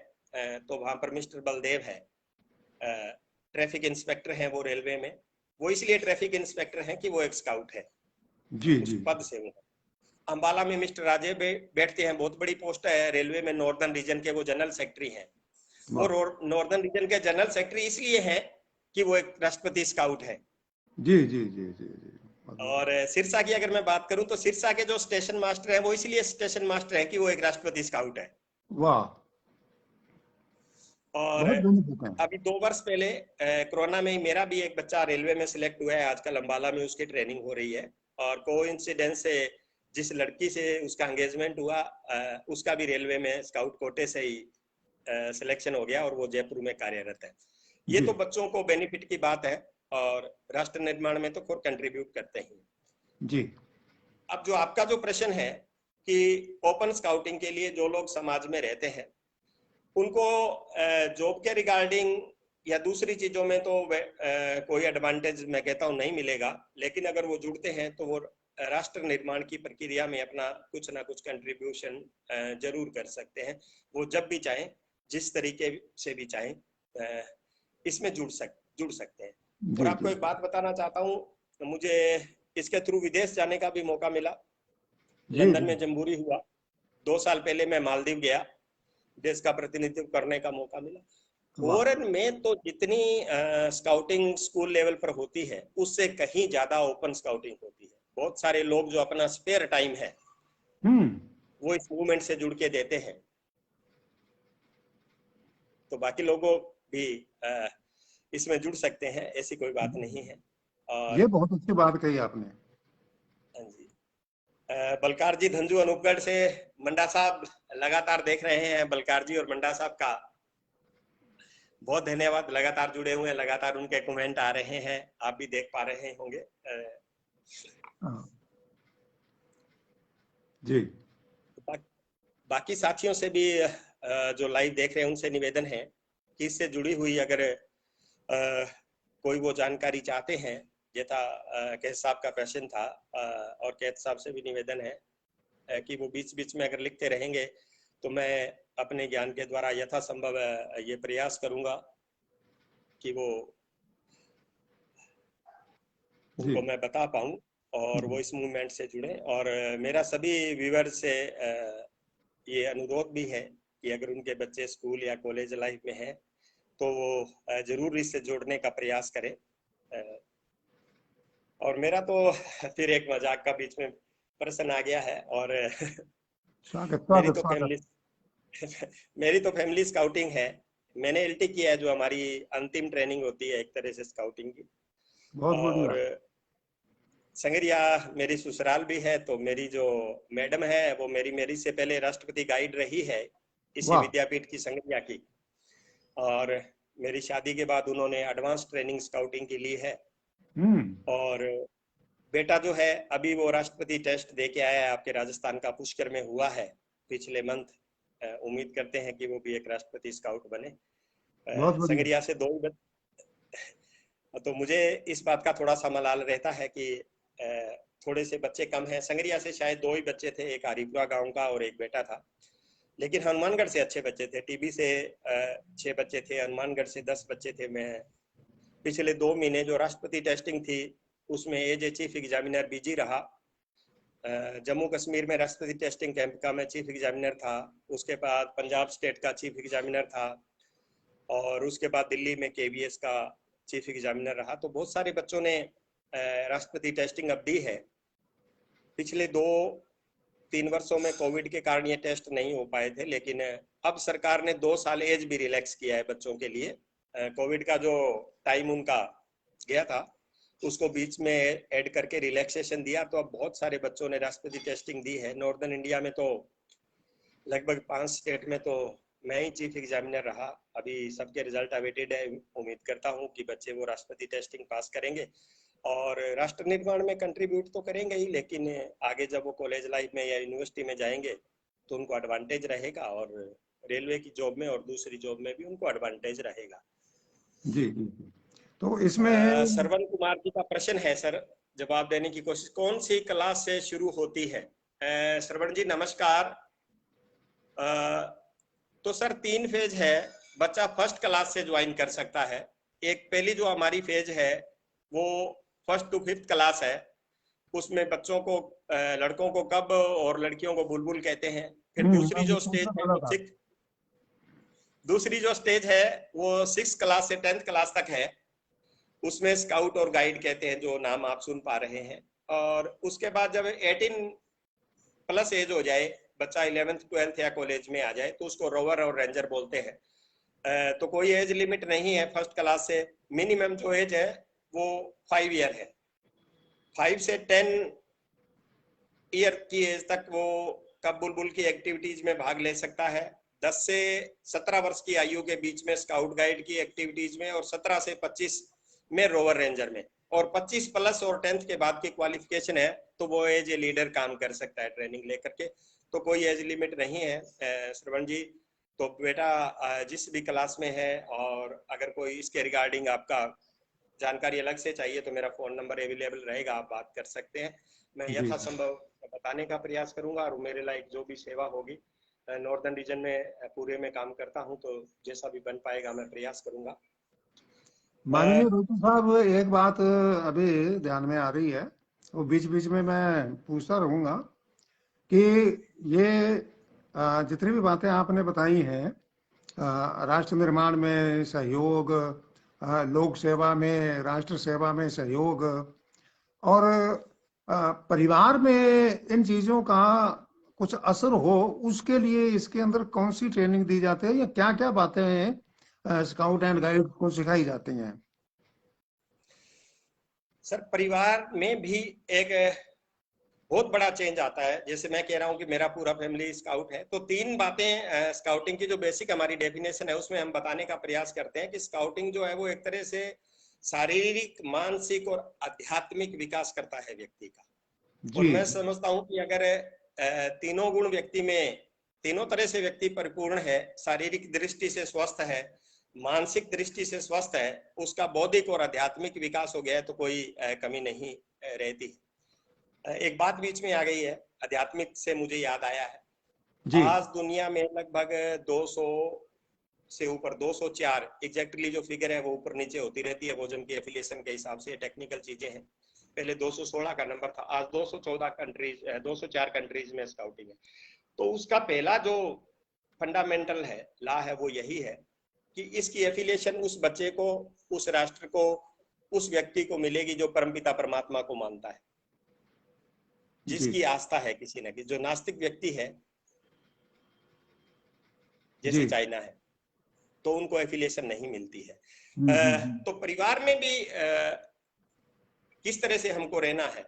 तो वहाँ पर मिस्टर बलदेव है, ट्रैफिक इंस्पेक्टर हैं वो रेलवे में। वो इसलिए ट्रैफिक इंस्पेक्टर हैं कि वो एक स्काउट है, जी उस जी। पद से वो। अंबाला में मिस्टर राजे बैठते हैं, बहुत बड़ी पोस्ट है रेलवे में, नॉर्दर्न रीजन के वो जनरल सेक्रेटरी हैं वाह। और नॉर्दर्न रीजन के जनरल सेक्रेटरी इसलिए हैं कि वो एक राष्ट्रपति स्काउट है। जी जी जी जी जी। बहुत और बढ़िया। सिरसा की अगर मैं बात करूं तो सिरसा के जो स्टेशन मास्टर है वो इसलिए स्टेशन मास्टर है कि वो एक राष्ट्रपति स्काउट है। वाह। और बहुत बेनिफिट है। अभी 2 वर्ष पहले कोरोना में ही मेरा भी एक बच्चा रेलवे में सिलेक्ट हुआ है, आजकल अंबाला में उसकी ट्रेनिंग हो रही है और कोइंसिडेंस से जिस लड़की से उसका एंगेजमेंट हुआ उसका भी रेलवे में स्काउट कोटे से ही सिलेक्शन हो गया और वो जयपुर में कार्यरत है। ये जी तो बच्चों को बेनिफिट की बात है और राष्ट्र निर्माण में तो खुद कंट्रीब्यूट करते हैं। जी। अब जो आपका जो प्रश्न है कि ओपन स्काउटिंग के लिए जो लोग समाज में रहते हैं उनको जॉब के रिगार्डिंग या दूसरी चीजों में तो कोई एडवांटेज मैं कहता हूँ नहीं मिलेगा, लेकिन अगर वो जुड़ते हैं तो वो राष्ट्र निर्माण की प्रक्रिया में अपना कुछ ना कुछ कंट्रीब्यूशन जरूर कर सकते हैं। वो जब भी चाहें, जिस तरीके से भी चाहें, इसमें जुड़ सकते हैं। और जी आपको जी एक बात बताना चाहता हूँ, मुझे इसके थ्रू विदेश जाने का भी मौका मिला। जी लंदन जी। में जम्बूरी हुआ, 2 साल पहले मैं मालदीव गया, देश का प्रतिनिधित्व करने का मौका मिला। वाह। फॉरेन में तो जितनी स्काउटिंग स्कूल लेवल पर होती है उससे कहीं ज्यादा ओपन स्काउटिंग होती है। बहुत सारे लोग जो अपना स्पेयर टाइम है वो इस मूवमेंट से जुड़ के देते हैं, तो बाकी लोगों भी इसमें जुड़ सकते हैं, ऐसी कोई बात नहीं है। और ये बहुत अच्छी बात कही आपने। हाँ जी, बलकार जी धंजू अनूपगढ़ से, मंडा साहब लगातार देख रहे हैं। बलकार जी और मंडा साहब का बहुत धन्यवाद, लगातार जुड़े हुए हैं, लगातार उनके कमेंट आ रहे हैं, आप भी देख पा रहे होंगे। हाँ, जी बाकी साथियों से भी जो लाइव देख रहे हैं उनसे निवेदन है कि इससे जुड़ी हुई अगर कोई वो जानकारी चाहते हैं, जैसा कैद साहब का प्रश्न था, और कैद साहब से भी निवेदन है कि वो बीच बीच में अगर लिखते रहेंगे तो मैं अपने ज्ञान के द्वारा यथासंभव ये प्रयास करूंगा कि वो उनको मैं बता पाऊं और वो इस मूवमेंट से जुड़े। और मेरा सभी व्यूअर से ये अनुरोध भी है कि अगर उनके बच्चे स्कूल या कॉलेज लाइफ में हैं तो वो जरूर इससे जोड़ने का प्रयास करें। और मेरा तो फिर एक मजाक का बीच में प्रश्न आ गया है, और स्वागत मेरी स्वागत तो स्वागत। फैमिली मेरी तो फैमिली स्काउटिंग है। मैंने एलटी किया है, जो हमारी अंतिम ट्रेनिंग होती है एक तरह से स्काउटिंग की। बहुत और बढ़िया। संगरिया मेरी ससुराल भी है, तो मेरी जो मैडम है वो मेरी से पहले राष्ट्रपति गाइड रही है इसी वाह। विद्यापीठ की, संगरिया की। और मेरी शादी के बाद उन्होंने एडवांस ट्रेनिंग स्काउटिंग की ली है। और बेटा जो है अभी वो राष्ट्रपति टेस्ट दे के आया है, आपके राजस्थान का पुष्कर में हुआ है पिछले मंथ। उम्मीद करते हैं कि वो भी एक राष्ट्रपति स्काउट बने। बहुत बढ़िया। संगरिया से 2 ही, तो मुझे इस बात का थोड़ा सा मलाल रहता है कि थोड़े से बच्चे कम हैं। संगरिया से शायद 2 ही बच्चे थे, एक हरिपुरा गांव का और एक बेटा था। लेकिन हनुमानगढ़ से अच्छे बच्चे थे, टीबी से 6 बच्चे थे, हनुमानगढ़ से 10 बच्चे थे। मैं पिछले 2 महीने जो राष्ट्रपति टेस्टिंग थी उसमें as a chief examiner busy रहा। जम्मू कश्मीर में राष्ट्रपति टेस्टिंग कैंप का मैं चीफ एग्जामिनर था, उसके बाद पंजाब स्टेट का चीफ एग्जामिनर था, और उसके बाद दिल्ली में केवीएस का चीफ एग्जामिनर रहा। तो बहुत सारे बच्चों ने राष्ट्रपति टेस्टिंग अब दी है। पिछले 2-3 वर्षों में कोविड के कारण ये टेस्ट नहीं हो पाए थे, लेकिन अब सरकार ने 2 साल एज भी रिलैक्स किया है बच्चों के लिए। कोविड का जो टाइम उनका गया था उसको बीच में ऐड करके रिलैक्सेशन दिया, तो अब बहुत सारे बच्चों ने राष्ट्रपति टेस्टिंग दी है। नॉर्दर्न इंडिया में तो लगभग 5 स्टेट में तो मैं ही चीफ एग्जामिनर रहा। अभी सबके रिजल्ट अवेटेड है, उम्मीद करता हूँ कि बच्चे वो राष्ट्रपति टेस्टिंग पास करेंगे और राष्ट्र निर्माण में कंट्रीब्यूट तो करेंगे ही, लेकिन आगे जब वो कॉलेज लाइफ में या यूनिवर्सिटी में जाएंगे तो उनको एडवांटेज रहेगा, और रेलवे की जॉब में और दूसरी जॉब में भी उनको एडवांटेज रहेगा। जी जी जी। तो इसमें श्रवण कुमार जी का प्रश्न है सर, जवाब देने की कोशिश, कौन सी क्लास से शुरू होती है? श्रवण जी नमस्कार। तो सर 3 फेज है, बच्चा फर्स्ट क्लास से ज्वाइन कर सकता है। एक पहली जो हमारी फेज है वो 1st to 5th क्लास है, उसमें बच्चों को लड़कों को कब और लड़कियों को बुलबुल कहते हैं। फिर दूसरी जो स्टेज है वो वो 6 क्लास से 10th क्लास तक है, उसमें स्काउट और गाइड कहते हैं, जो नाम आप सुन पा रहे हैं। और उसके बाद जब 18 प्लस एज हो जाए, बच्चा 11th 12th या कॉलेज में आ जाए, तो उसको रोवर और रेंजर बोलते हैं। तो कोई एज लिमिट नहीं है फर्स्ट क्लास से। मिनिमम जो एज है वो 5 ईयर है। 5 से 10 ईयर की एज तक वो कब बुलबुल की एक्टिविटीज में भाग ले सकता है। 10 से 17 वर्ष की आयु के बीच में स्काउट गाइड की एक्टिविटीज में, और 17 से 25 में रोवर रेंजर में, और 25 प्लस और 10th के बाद की क्वालिफिकेशन है तो वो एज ए लीडर काम कर सकता है ट्रेनिंग लेकर के। तो कोई एज लिमिट नहीं है श्रवण जी। तो बेटा जिस भी क्लास में है, और अगर कोई इसके रिगार्डिंग आपका जानकारी अलग से चाहिए तो मेरा फोन नंबर अवेलेबल रहेगा, आप बात कर सकते हैं। मैं जी यथासंभव बताने का प्रयास करूंगा, और मेरे लायक जो भी सेवा होगी, नॉर्दर्न रीजन में पूरे में काम करता हूं, तो जैसा भी बन पाएगा मैं प्रयास करूंगा। माननीय डॉक्टर साहब, एक बात अभी ध्यान में आ रही है, वो बीच बीच में मैं पूछता रहूंगा कि ये जितनी भी बातें आपने बताई हैं, राष्ट्र निर्माण में सहयोग, लोक सेवा में, राष्ट्र सेवा में सहयोग, और परिवार में इन चीजों का कुछ असर हो, उसके लिए इसके अंदर कौन सी ट्रेनिंग दी जाती है, या क्या क्या बातें स्काउट एंड गाइड को सिखाई जाती हैं? सर, परिवार में भी एक बहुत बड़ा चेंज आता है। जैसे मैं कह रहा हूँ कि मेरा पूरा फैमिली स्काउट है, तो 3 बातें स्काउटिंग की जो बेसिक हमारी डेफिनेशन है उसमें हम बताने का प्रयास करते हैं कि स्काउटिंग जो है वो एक तरह से शारीरिक, मानसिक और आध्यात्मिक विकास करता है व्यक्ति का। और जी मैं समझता हूँ कि अगर तीनों गुण व्यक्ति में, तीनों तरह से व्यक्ति परिपूर्ण है, शारीरिक दृष्टि से स्वस्थ है, मानसिक दृष्टि से स्वस्थ है, उसका बौद्धिक और आध्यात्मिक विकास हो गया है, तो कोई कमी नहीं रहती। एक बात बीच में आ गई है, आध्यात्मिक से मुझे याद आया है। जी आज दुनिया में लगभग 200 से ऊपर, 204 एग्जैक्टली जो फिगर है वो ऊपर नीचे होती रहती है भोजन की एफिलिएशन के हिसाब से, टेक्निकल चीजें हैं। पहले 216 का नंबर था, आज 214 कंट्रीज, 204 कंट्रीज में स्काउटिंग है। तो उसका पहला जो फंडामेंटल है, ला है, वो यही है कि इसकी एफिलिएशन उस बच्चे को, उस राष्ट्र को, उस व्यक्ति को मिलेगी जो परमपिता परमात्मा को मानता है, जी जिसकी आस्था है किसी न किसी। जो नास्तिक व्यक्ति है, जैसे जी चाइना है, तो उनको एफिलिएशन नहीं मिलती है। हम्म। तो परिवार में भी किस तरह से हमको रहना है,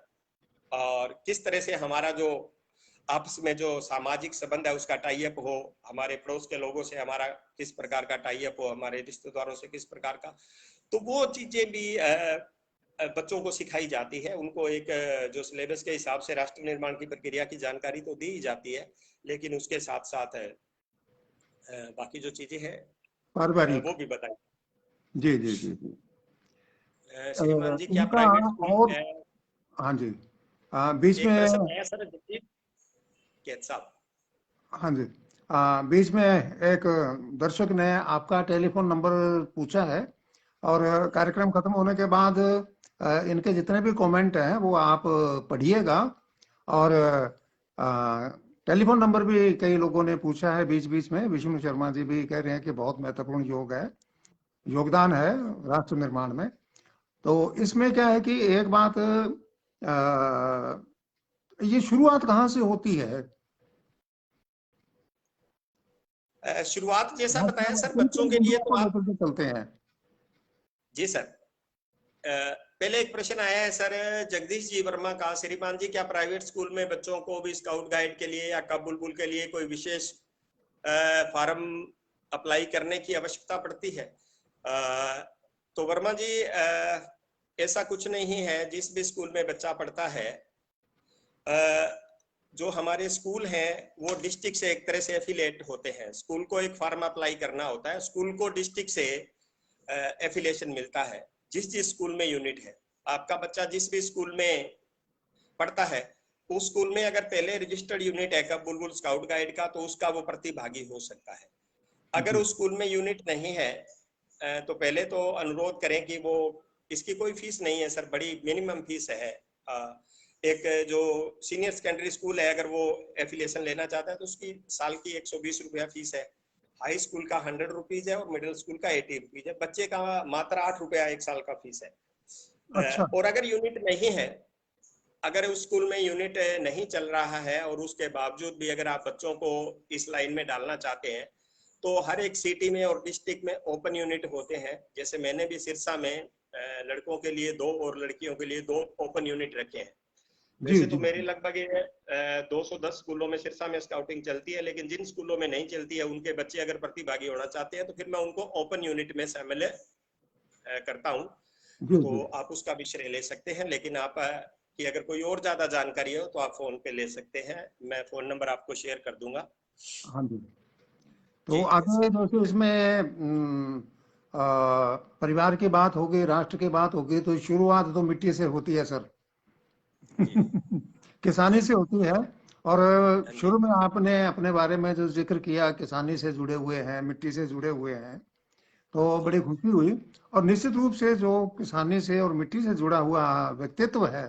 और किस तरह से हमारा जो आपस में जो सामाजिक संबंध है उसका टाई अप हो, हमारे पड़ोस के लोगों से हमारा किस प्रकार का टाई अप हो, हमारे रिश्तेदारों से किस प्रकार का, तो वो चीजें भी बच्चों को सिखाई जाती है। उनको एक जो सिलेबस के हिसाब से राष्ट्र निर्माण की प्रक्रिया की जानकारी तो दी जाती है, लेकिन उसके साथ साथ बाकी जो चीजें हैं पारिवारिक। वो भी बताई। जी जी जी जी। श्रीमान जी, क्या इनका प्राइवेट स्कूल और, है? हाँ जी, बीच एक में, प्रश्न है सर, जगदीप कैद साहब। हाँ जी, बीच में एक दर्शक ने आपका टेलीफोन नंबर पूछा है, और कार्यक्रम खत्म होने के बाद इनके जितने भी कमेंट हैं वो आप पढ़िएगा। और टेलीफोन नंबर भी कई लोगों ने पूछा है बीच बीच में। विष्णु शर्मा जी भी कह रहे हैं कि बहुत महत्वपूर्ण योगदान है राष्ट्र निर्माण में। तो इसमें क्या है कि एक बात, ये शुरुआत कहाँ से होती है? शुरुआत जैसा बताया राष्ट्र सर, किन बच्चों किन के लिए बिंदुओं तो को आप, लेकर के चलते हैं? जी सर, पहले एक प्रश्न आया है सर जगदीश जी वर्मा का, श्रीमान जी क्या प्राइवेट स्कूल में बच्चों को भी स्काउट गाइड के लिए या कब बुलबुल के लिए कोई विशेष फॉर्म अप्लाई करने की आवश्यकता पड़ती है? तो वर्मा जी, ऐसा कुछ नहीं है। जिस भी स्कूल में बच्चा पढ़ता है, जो हमारे स्कूल हैं वो डिस्ट्रिक्ट से एक तरह से एफिलेट होते हैं। स्कूल को एक फॉर्म अप्लाई करना होता है, स्कूल को डिस्ट्रिक्ट से एफिलिएशन मिलता है। जिस जिस स्कूल में यूनिट है, आपका बच्चा जिस भी स्कूल में पढ़ता है, उस स्कूल में अगर पहले रजिस्टर्ड यूनिट है कब बुलबुल स्काउट गाइड का, तो उसका वो प्रतिभागी हो सकता है। अगर जी उस स्कूल में यूनिट नहीं है, तो पहले तो अनुरोध करें कि वो, इसकी कोई फीस नहीं है सर, बड़ी मिनिमम फीस है। एक जो सीनियर सेकेंडरी स्कूल है, अगर वो एफिलिएशन लेना चाहता है तो उसकी साल की 120 रुपया फीस है। हाई स्कूल का 100 रुपीज है, और मिडिल स्कूल का 80 रुपीज है। बच्चे का मात्र 8 रुपया एक साल का फीस है। अच्छा। और अगर यूनिट नहीं है, अगर उस स्कूल में यूनिट नहीं चल रहा है, और उसके बावजूद भी अगर आप बच्चों को इस लाइन में डालना चाहते हैं, तो हर एक सिटी में और डिस्ट्रिक्ट में ओपन यूनिट होते हैं। जैसे मैंने भी सिरसा में लड़कों के लिए 2 और लड़कियों के लिए 2 ओपन यूनिट रखे हैं। जी वैसे तो जी मेरी लगभग ये 210 स्कूलों में सिरसा में स्काउटिंग चलती है, लेकिन जिन स्कूलों में नहीं चलती है उनके बच्चे अगर प्रतिभागी होना चाहते हैं तो फिर मैं उनको ओपन यूनिट में शामिल करता हूँ। जी तो जी। आप उसका भी श्रेय ले सकते हैं, लेकिन आप कि अगर कोई और ज्यादा जानकारी हो तो आप फोन पे ले सकते हैं, मैं फोन नंबर आपको शेयर कर दूंगा। हाँ जी। तो जी आगे जैसे इसमें परिवार की बात होगी, राष्ट्र की बात होगी, तो शुरुआत तो मिट्टी से होती है सर। जी किसानी जी से होती है। और हाँ जी शुरू में आपने अपने बारे में जो जिक्र किया, किसानी से जुड़े हुए हैं, मिट्टी से जुड़े हुए हैं, तो जी बड़ी खुशी हुई। और निश्चित रूप से जो किसानी से और मिट्टी से जुड़ा हुआ व्यक्तित्व है,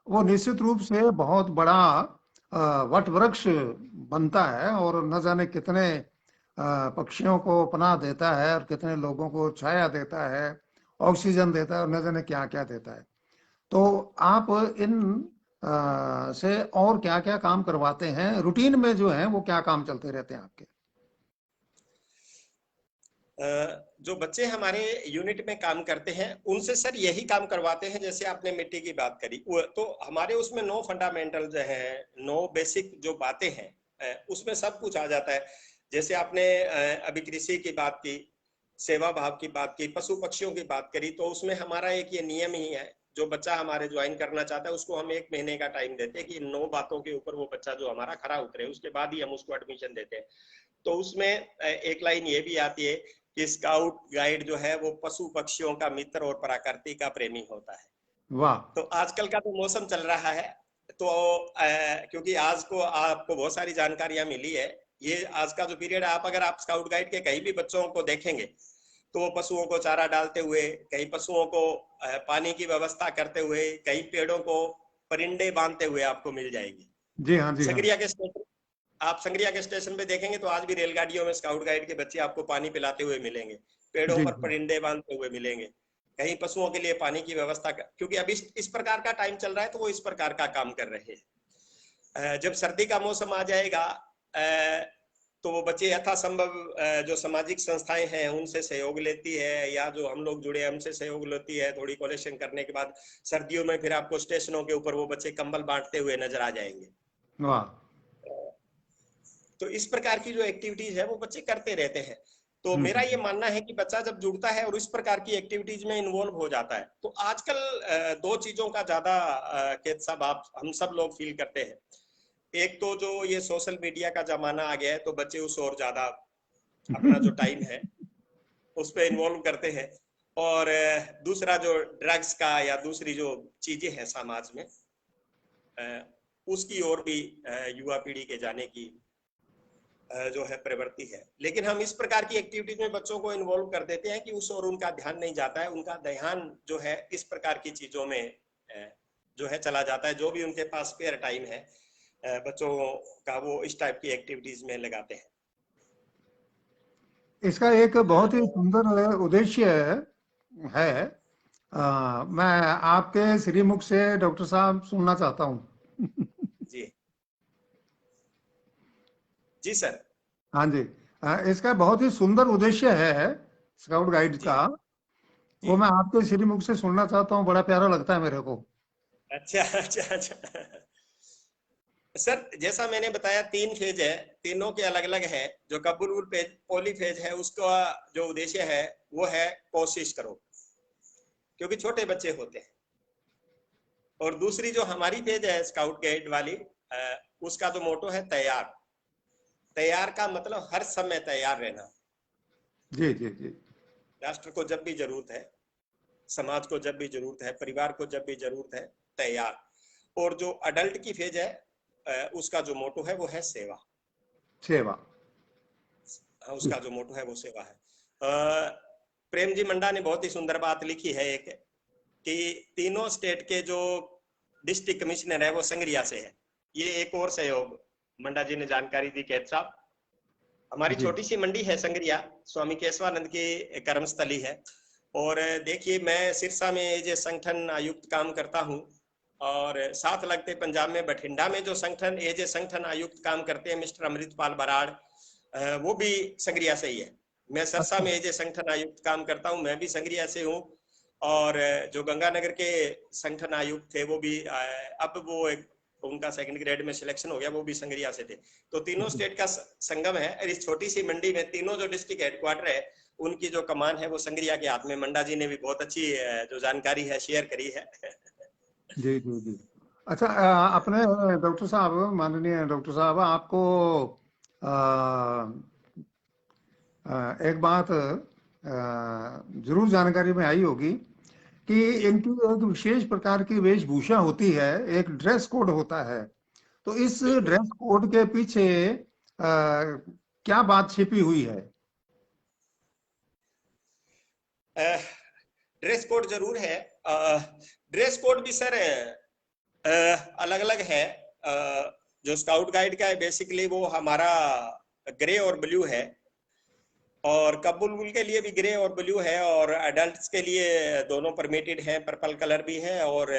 वो निश्चित रूप से बहुत बड़ा वट वृक्ष बनता है, और न जाने कितने पक्षियों को पनाह देता है, और कितने लोगों को छाया देता है, ऑक्सीजन देता है, और न जाने क्या क्या देता है। तो आप इन से और क्या क्या काम करवाते हैं, रूटीन में जो है वो क्या काम चलते रहते हैं आपके? जो बच्चे हमारे यूनिट में काम करते हैं उनसे सर यही काम करवाते हैं, जैसे आपने मिट्टी की बात करी, तो हमारे उसमें 9 फंडामेंटल जो है, 9 बेसिक जो बातें हैं, उसमें सब कुछ आ जाता है। जैसे आपने अभी कृषि की बात की, सेवा भाव की बात की, पशु पक्षियों की बात करी, तो उसमें हमारा एक ये नियम ही है, जो बच्चा हमारे ज्वाइन करना चाहता है उसको हम 1 महीने का टाइम देते हैं कि 9 बातों के ऊपर वो बच्चा जो हमारा खरा उतरे, उसके बाद ही हम उसको एडमिशन देते हैं। तो उसमें एक लाइन ये भी आती है कि स्काउट गाइड जो है वो पशु पक्षियों का मित्र और प्रकृति का प्रेमी होता है। वाह। तो आजकल का तो मौसम चल रहा है, तो क्योंकि आज को आपको बहुत सारी जानकारियां मिली है, ये आज का जो पीरियड है, आप अगर आप स्काउट गाइड के कहीं भी बच्चों को देखेंगे तो वो पशुओं को चारा डालते हुए, कहीं पशुओं को पानी की व्यवस्था करते हुए, कहीं पेड़ों को परिंदे बांधते हुए आपको मिल जाएगी। जी हाँ, जी हाँ। संग्रिया के स्टेशन, आप संग्रिया के स्टेशन पे देखेंगे तो आज भी रेलगाड़ियों में स्काउट गाइड के बच्चे आपको पानी पिलाते हुए मिलेंगे, पेड़ों जी पर जी। परिंदे बांधते हुए मिलेंगे, कहीं पशुओं के लिए पानी की व्यवस्था क्योंकि अभी इस प्रकार का टाइम चल रहा है तो वो इस प्रकार का काम कर रहे हैं। जब सर्दी का मौसम आ जाएगा तो वो बच्चे यथासंभव जो सामाजिक संस्थाएं हैं उनसे सहयोग लेती है, या जो हम लोग जुड़े हमसे सहयोग लेती है, थोड़ी कोलेक्शन करने के बाद सर्दियों में फिर आपको स्टेशनों के ऊपर वो बच्चे कंबल बांटते हुए नजर आ जाएंगे। वाह। तो इस प्रकार की जो एक्टिविटीज है वो बच्चे करते रहते हैं। तो मेरा ये हम्म। मानना है कि बच्चा जब जुड़ता है और इस प्रकार की एक्टिविटीज में इन्वॉल्व हो जाता है, तो आजकल 2 चीजों का ज्यादा केत साहब आप हम सब लोग फील करते हैं। एक तो जो ये सोशल मीडिया का जमाना आ गया है, तो बच्चे उस और ज्यादा अपना जो टाइम है उस पर इन्वॉल्व करते हैं। और दूसरा जो ड्रग्स का या दूसरी जो चीजें हैं समाज में, उसकी ओर भी युवा पीढ़ी के जाने की जो है प्रवृत्ति है। लेकिन हम इस प्रकार की एक्टिविटीज में बच्चों को इन्वॉल्व कर देते हैं कि उस और उनका ध्यान नहीं जाता है, उनका ध्यान जो है इस प्रकार की चीजों में जो है चला जाता है। जो भी उनके पास स्पेयर टाइम है बच्चों का, वो इस टाइप की एक्टिविटीज में लगाते हैं। इसका एक बहुत ही सुंदर उद्देश्य है। मैं आपके श्रीमुख से डॉक्टर साहब सुनना चाहता हूँ। जी जी सर। हाँ जी। इसका बहुत ही सुंदर उद्देश्य है स्काउट गाइड जी का। जी। वो मैं आपके श्रीमुख से सुनना चाहता हूँ, बड़ा प्यारा लगता है मेरे को। अच्छा अच्छा अच्छा। सर जैसा मैंने बताया 3 फेज है, तीनों के अलग अलग है। जो कबूल फेज पॉली फेज है उसका जो उद्देश्य है वो है कोशिश करो, क्योंकि छोटे बच्चे होते हैं। और दूसरी जो हमारी पेज है स्काउट गाइड वाली, उसका जो मोटो है तैयार। तैयार का मतलब हर समय तैयार रहना। जी जी जी। राष्ट्र को जब भी जरूरत है, समाज को जब भी जरूरत है, परिवार को जब भी जरूरत है, तैयार। और जो अडल्ट की फेज है उसका जो मोटो है वो है सेवा। सेवा। उसका जो मोटो है वो सेवा है। प्रेम जी मंडा ने बहुत ही सुंदर बात लिखी है एक, कि तीनों स्टेट के जो डिस्ट्रिक्ट कमिश्नर है वो संग्रिया से है। ये एक और सहयोग मंडा जी ने जानकारी दी कैद साहब। हमारी जी छोटी सी मंडी है संग्रिया, स्वामी केशवानंद की कर्मस्थली है। और देखिए मैं सिरसा में एज ए संगठन आयुक्त काम करता हूँ, और साथ लगते पंजाब में बठिंडा में जो संगठन एज ए संगठन आयुक्त काम करते हैं मिस्टर अमृतपाल बराड़, वो भी संग्रिया से ही है। मैं सरसा अच्छा। में एज ए संगठन आयुक्त काम करता हूँ, मैं भी संग्रिया से हूँ। और जो गंगानगर के संगठन आयुक्त थे वो भी अब वो एक उनका सेकंड ग्रेड में सिलेक्शन हो गया, वो भी संगरिया से थे। तो तीनों स्टेट का संगम है और इस छोटी सी मंडी में तीनों जो डिस्ट्रिक्ट हेडक्वार्टर है उनकी जो कमान है वो संगरिया के हाथ में। मंडा जी ने भी बहुत अच्छी जो जानकारी है शेयर करी है। जी जी जी। अच्छा, अपने डॉक्टर साहब, माननीय डॉक्टर साहब, आपको अ, एक बात जरूर जानकारी में आई होगी कि जी इनकी एक विशेष प्रकार की वेशभूषा होती है, एक ड्रेस कोड होता है। तो इस बिल्कुल। ड्रेस कोड के पीछे क्या बात छिपी हुई है? ड्रेस कोड जरूर है। ड्रेस कोड भी सर अलग अलग है। जो स्काउट गाइड का है बेसिकली वो हमारा ग्रे और ब्लू है, और कप बुलबुल के लिए भी ग्रे और ब्लू है, और अडल्ट्स के लिए दोनों परमिटेड है, पर्पल कलर भी है और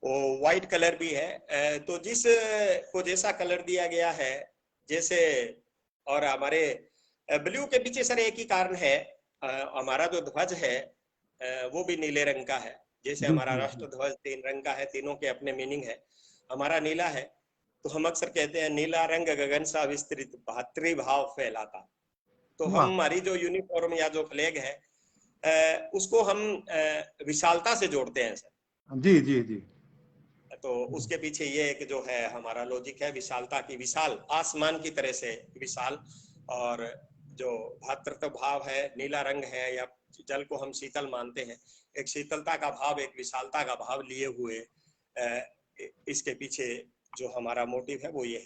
वो व्हाइट कलर भी है। तो जिस को जैसा कलर दिया गया है जैसे, और हमारे ब्लू के पीछे सर एक ही कारण है, हमारा जो ध्वज है वो भी नीले रंग का है। जैसे जी हमारा जी राष्ट्र ध्वज 3 रंग का है, तीनों के अपने मीनिंग है। हमारा नीला है तो हम अक्सर कहते हैं नीला रंग गगन सा विस्तृत भातृभाव फैलाता। तो जी। हम वाह। हमारी जो यूनिफॉर्म या जो फ्लैग है उसको हम विशालता से जोड़ते हैं सर। जी जी जी। तो उसके पीछे ये एक जो है हमारा लॉजिक है विशालता की, विशाल आसमान की तरह से विशाल। और जो भातृत्व भाव है, नीला रंग है, या जल को हम शीतल मानते हैं, एक शीतलता का भाव, एक विशालता का भाव लिए हुए इसके पीछे जो हमारा मोटिव है वो ये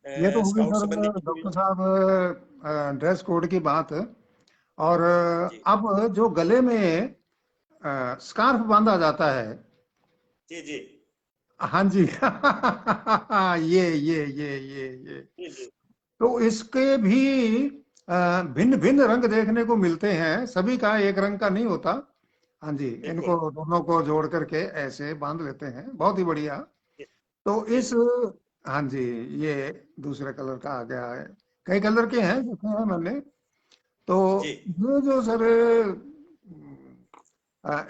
ये तो है। होगी स्काउट सर संबंधी डॉक्टर साहब ड्रेस कोड की बात। और जी अब जो गले में स्कार्फ बांधा जाता है। जी जी हाँ जी। ये जी जी तो इसके भी भिन्न भिन्न रंग देखने को मिलते हैं, सभी का एक रंग का नहीं होता। हाँ जी, इनको बिल्कुल। दोनों को जोड़ करके ऐसे बांध लेते हैं, बहुत ही बढ़िया। जी तो जी इस, जी हाँ जी, ये दूसरे कलर का आ गया है। कई कलर के हैं देखे हैं मैंने। तो जी। ये जो सर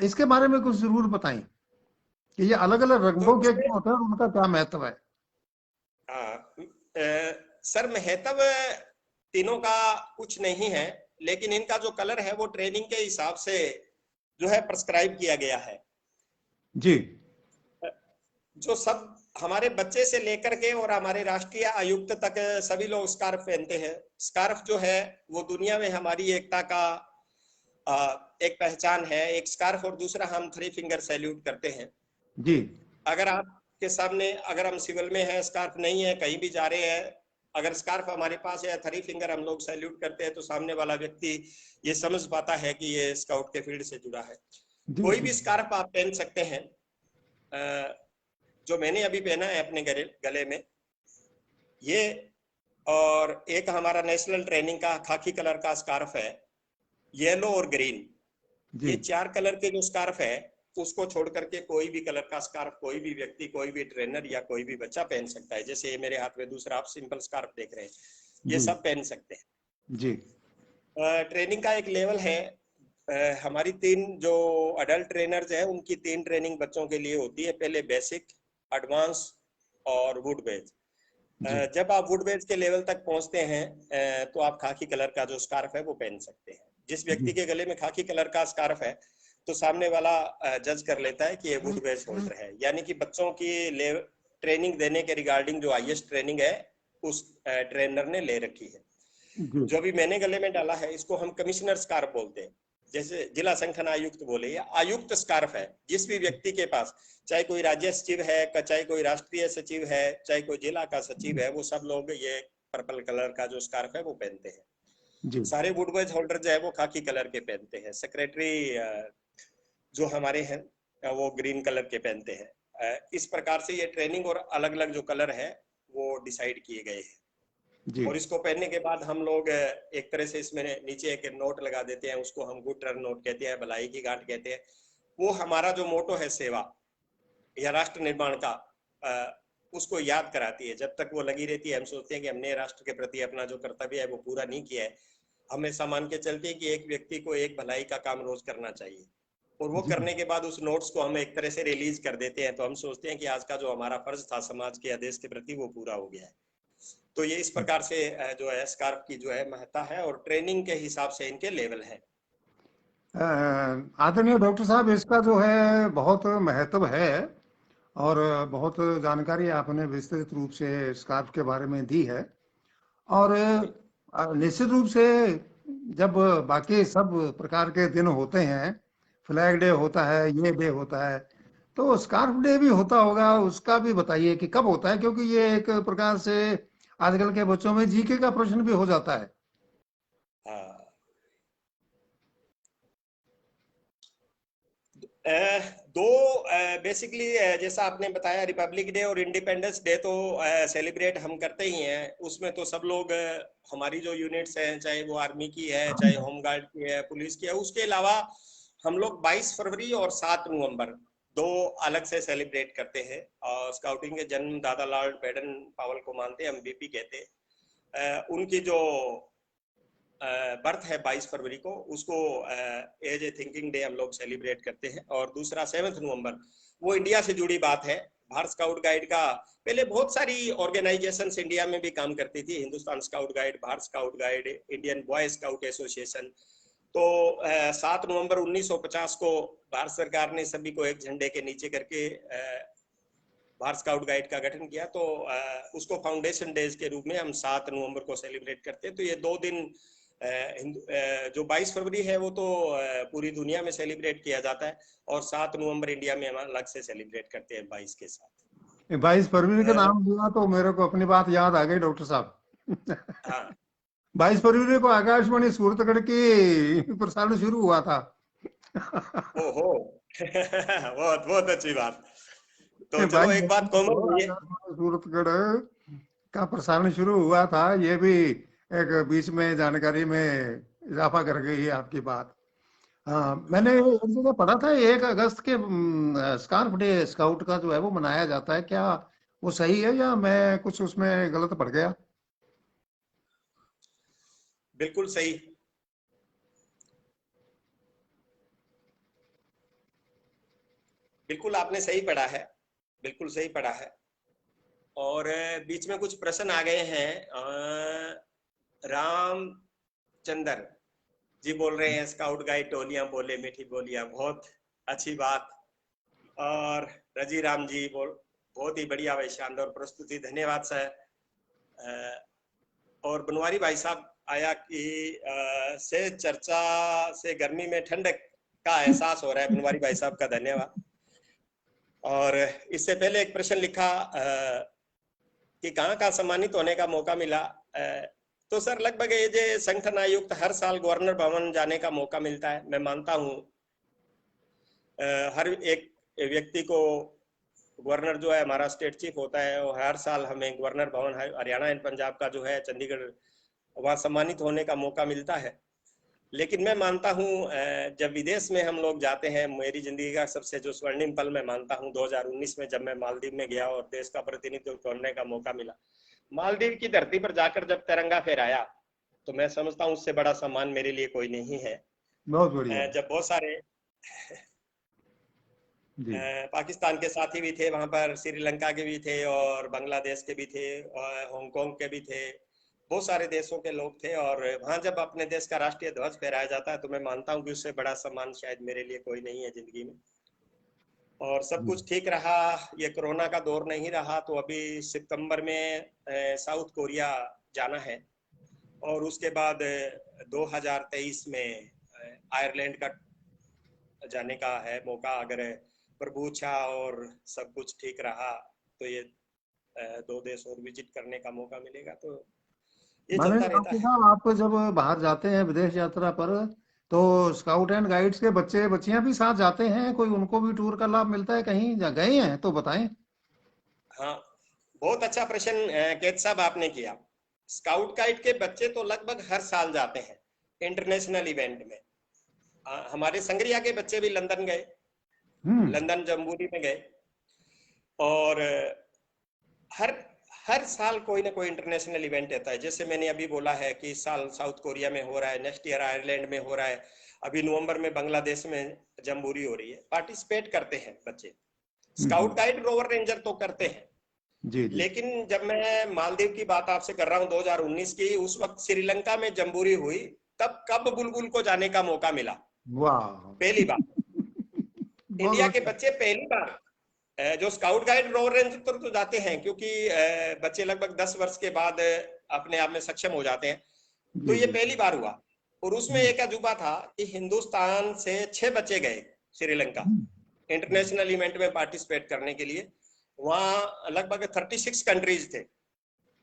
इसके बारे में कुछ जरूर बताएं कि ये अलग अलग तो रंगों के इसमें क्यों होते हैं और उनका क्या महत्व है? सर महत्व तीनों का कुछ नहीं है, लेकिन इनका जो कलर है वो ट्रेनिंग के हिसाब से जो है प्रिस्क्राइब किया गया है। जी जो सब हमारे बच्चे से लेकर के और हमारे राष्ट्रीय आयुक्त तक सभी लोग स्कार्फ पहनते हैं। स्कार्फ जो है वो दुनिया में हमारी एकता का एक पहचान है। एक स्कार्फ, और दूसरा हम 3 फिंगर सैल्यूट करते हैं। जी अगर आपके सामने, अगर हम सिविल में है, स्कार्फ नहीं है, कहीं भी जा रहे हैं, अगर स्कार्फ हमारे पास है, 3 फिंगर हम लोग सैल्यूट करते हैं, तो सामने वाला व्यक्ति ये समझ पाता है कि ये स्काउट के फील्ड से जुड़ा है। जी कोई जी। भी स्कार्फ आप पहन सकते हैं। जो मैंने अभी पहना है अपने गले में ये, और एक हमारा नेशनल ट्रेनिंग का खाकी कलर का स्कार्फ है, येलो और ग्रीन। जी ये 4 कलर के जो स्कार्फ है उसको छोड़ करके कोई भी कलर का स्कार्फ कोई भी व्यक्ति, कोई भी ट्रेनर या कोई भी बच्चा पहन सकता है। जैसे ये मेरे हाथ में दूसरा आप सिंपल स्कार्फ देख रहे हैं, ये जी सब पहन सकते जी हैं। ट्रेनिंग का एक लेवल है। हमारी 3 जो अडल्ट ट्रेनर्स हैं उनकी 3 ट्रेनिंग बच्चों के लिए होती है। पहले बेसिक, एडवांस और वुड बेज। जी जब आप वुड बेज के लेवल तक पहुंचते हैं तो आप खाकी कलर का जो स्कार्फ है वो पहन सकते हैं। जिस जी व्यक्ति के गले में खाकी कलर का स्कार्फ है तो सामने वाला जज कर लेता है कि ये वुड बेज होल्डर है, यानी कि बच्चों की ट्रेनिंग देने के रिगार्डिंग जो हाईएस्ट ट्रेनिंग है उस ट्रेनर ने ले रखी है। जी जो अभी मैंने गले में डाला है इसको हम कमिश्नर स्कार्फ बोलते हैं। जैसे जिला संगठन आयुक्त बोले, या आयुक्त स्कार्फ है। जिस भी व्यक्ति के पास, चाहे कोई राज्य सचिव है, चाहे कोई राष्ट्रीय सचिव है, चाहे कोई जिला का सचिव है, वो सब लोग ये पर्पल कलर का जो स्कार्फ है वो पहनते हैं। जी सारे वुडवेज होल्डर जो है वो खाकी कलर के पहनते हैं। सेक्रेटरी जो हमारे हैं वो ग्रीन कलर के पहनते हैं। इस प्रकार से ये ट्रेनिंग और अलग अलग जो कलर है वो डिसाइड किए गए हैं। जी और इसको पहनने के बाद हम लोग एक तरह से इसमें नीचे एक नोट लगा देते हैं, उसको हम गुड टर्न नोट कहते हैं, भलाई की गांठ कहते हैं। वो हमारा जो मोटो है सेवा या राष्ट्र निर्माण का, उसको याद कराती है। जब तक वो लगी रहती है हम सोचते हैं कि हमने राष्ट्र के प्रति अपना जो कर्तव्य है वो पूरा नहीं किया है। हमेशा मान के चलते हैं कि एक व्यक्ति को एक भलाई का काम रोज करना चाहिए। और वो जी करने के बाद उस नोट्स को हम एक तरह से रिलीज कर देते हैं, तो हम सोचते हैं कि आज का जो हमारा फर्ज था समाज के या देश के प्रति वो पूरा हो गया है। तो ये इस प्रकार से जो है स्कार्फ की जो है महत्ता है और ट्रेनिंग के हिसाब से इनके लेवल है। आदरणीय डॉक्टर साहब, इसका जो है बहुत महत्व है और बहुत जानकारी आपने विस्तृत रूप से स्कार्फ के बारे में दी है। और निश्चित रूप से जब बाकी सब प्रकार के दिन होते हैं, फ्लैग डे होता है, ये डे होता है, तो स्कार्फ डे भी होता होगा, उसका भी बताइए कि कब होता है, क्योंकि ये एक प्रकार से आजकल के बच्चों में जीके का प्रश्न भी हो जाता है। हाँ, दो बेसिकली जैसा आपने बताया, रिपब्लिक डे और इंडिपेंडेंस डे तो सेलिब्रेट हम करते ही हैं। उसमें तो सब लोग हमारी जो यूनिट्स हैं, चाहे वो आर्मी की है, चाहे होमगार्ड की है, पुलिस की है, उसके अलावा हम लोग 22 फरवरी और 7 नवंबर दो अलग से सेलिब्रेट करते हैं। और स्काउटिंग के जन्म दादा लॉर्ड बैडन पावल को मानते हैं, हम बीपी कहते हैं। उनकी जो बर्थ है 22 फरवरी को, उसको एज ए थिंकिंग डे हम लोग सेलिब्रेट करते हैं। और दूसरा 7 नवंबर, वो इंडिया से जुड़ी बात है। भारत स्काउट गाइड का पहले बहुत सारी ऑर्गेनाइजेशंस इंडिया में भी काम करती थी, Hindustan scout guide, Bharat scout guide, Indian boy scout association. तो 7 नवंबर 1950 को भारत सरकार ने सभी को एक झंडे के नीचे करके भारत स्काउट गाइड का गठन किया। तो उसको फाउंडेशन डेज के रूप में हम 7 नवंबर को सेलिब्रेट करते हैं। तो ये 2 दिन जो 22 फरवरी है वो तो पूरी दुनिया में सेलिब्रेट किया जाता है, और 7 नवंबर इंडिया में हम अलग से सेलिब्रेट करते हैं 22 के साथ। 22 फरवरी का अ, नाम लिया तो मेरे को अपनी बात याद आ गई डॉक्टर साहब। हाँ। 22 फरवरी को आकाशवाणी सूरतगढ़ की प्रसारण शुरू हुआ था। ओहो। बहुत बहुत अच्छी बात। तो चलो 22 एक बात जनवरी को कॉमन हुई है। आकाशवाणी सूरतगढ़ का प्रसारण शुरू हुआ था, ये भी एक बीच में जानकारी में इजाफा कर गई है आपकी बात। हाँ, मैंने एक जगह पढ़ा था 1 अगस्त के स्कार्फ डे स्काउट का जो है वो मनाया जाता है, क्या वो सही है या मैं कुछ उसमें गलत पड़ गया? बिल्कुल सही। बिल्कुल आपने सही पढ़ा है, बिल्कुल सही पढ़ा है। और बीच में कुछ प्रश्न आ गए हैं। रामचंद्र जी बोल रहे हैं स्काउट गाइड टोलियां बोले मीठी बोलियां, बहुत अच्छी बात। और रजी राम जी बहुत ही बढ़िया भाई, शानदार प्रस्तुति, धन्यवाद सर। और बनवारी भाई साहब आया कि से चर्चा से गर्मी में ठंडक का एहसास हो रहा है, बनवारी भाई साहब का धन्यवाद। और इससे पहले एक प्रश्न लिखा कि कहाँ का सम्मानित होने का मौका मिला। तो सर लगभग ये जो संगठन आयुक्त हर साल गवर्नर भवन जाने का मौका मिलता है। मैं मानता हूँ हर एक व्यक्ति को गवर्नर जो है हमारा स्टेट चीफ होता है, और हर साल हमें गवर्नर भवन हरियाणा एंड पंजाब का जो है चंडीगढ़, वहाँ सम्मानित होने का मौका मिलता है। लेकिन मैं मानता हूँ जब विदेश में हम लोग जाते हैं, मेरी जिंदगी का सबसे जो स्वर्णिम पल मैं मानता हूँ 2019 में, जब मैं मालदीव में गया और देश का प्रतिनिधित्व करने का मौका मिला। मालदीव की धरती पर जाकर जब तिरंगा फहराया, तो मैं समझता हूँ उससे बड़ा सम्मान मेरे लिए कोई नहीं है। बहुत बढ़िया। जब बहुत सारे जी। पाकिस्तान के साथी भी थे वहां पर, श्रीलंका के भी थे और बांग्लादेश के भी थे और हांगकांग के भी थे, बहुत सारे देशों के लोग थे। और वहां जब अपने देश का राष्ट्रीय ध्वज फहराया जाता है, तो मैं मानता हूँ कि उससे बड़ा सम्मान शायद मेरे लिए कोई नहीं है जिंदगी में। और सब जी। कुछ ठीक रहा, ये कोरोना का दौर नहीं रहा, तो अभी सितंबर में साउथ कोरिया जाना है। और उसके बाद 2023 में आयरलैंड का जाने का है मौका। अगर प्रभु इच्छा और सब कुछ ठीक रहा तो ये 2 देश और विजिट करने का मौका मिलेगा। तो ये माने चलता रहता डॉक्टर है। साहब, आप जब बाहर जाते हैं विदेश यात्रा पर, तो स्काउट एंड गाइड्स के बच्चे बच्चियां भी साथ जाते हैं, कोई उनको भी टूर का लाभ मिलता है? कहीं गए हैं तो बताएं। हाँ, बहुत अच्छा प्रश्न केत साहब आपने किया। स्काउट गाइड के बच्चे तो लगभग हर साल जाते हैं इंटरनेशनल इवेंट में। हमारे संगरिया के बच्चे भी लंदन गए, हम्म। लंदन जम्बूरी में गए। और हर हर साल कोई ना कोई इंटरनेशनल इवेंट रहता है। जैसे मैंने अभी बोला है कि इस साल साउथ कोरिया में हो रहा है, नेक्स्ट ईयर आयरलैंड में हो रहा है, अभी नवंबर में बांग्लादेश में जम्बूरी हो रही है, पार्टिसिपेट करते हैं बच्चे। हम्म। स्काउट गाइड रोवर रेंजर तो करते हैं, जी जी। लेकिन जब मैं मालदीव की बात आपसे कर रहा हूँ 2019 की, उस वक्त श्रीलंका में जम्बूरी हुई, तब कब बुलबुल को जाने का मौका मिला, वाह। पहली बार। बहुत इंडिया के बढ़िया। बच्चे पहली बार, जो स्काउट गाइड रोवर रेंजर तो जाते हैं, क्योंकि बच्चे लगभग 10 वर्ष के बाद अपने आप में सक्षम हो जाते हैं, तो जी ये जी। पहली बार हुआ। और उसमें एक अजूबा था कि हिंदुस्तान से 6 बच्चे गए श्रीलंका इंटरनेशनल इवेंट में पार्टिसिपेट करने के लिए। वहां लगभग 36 कंट्रीज थे,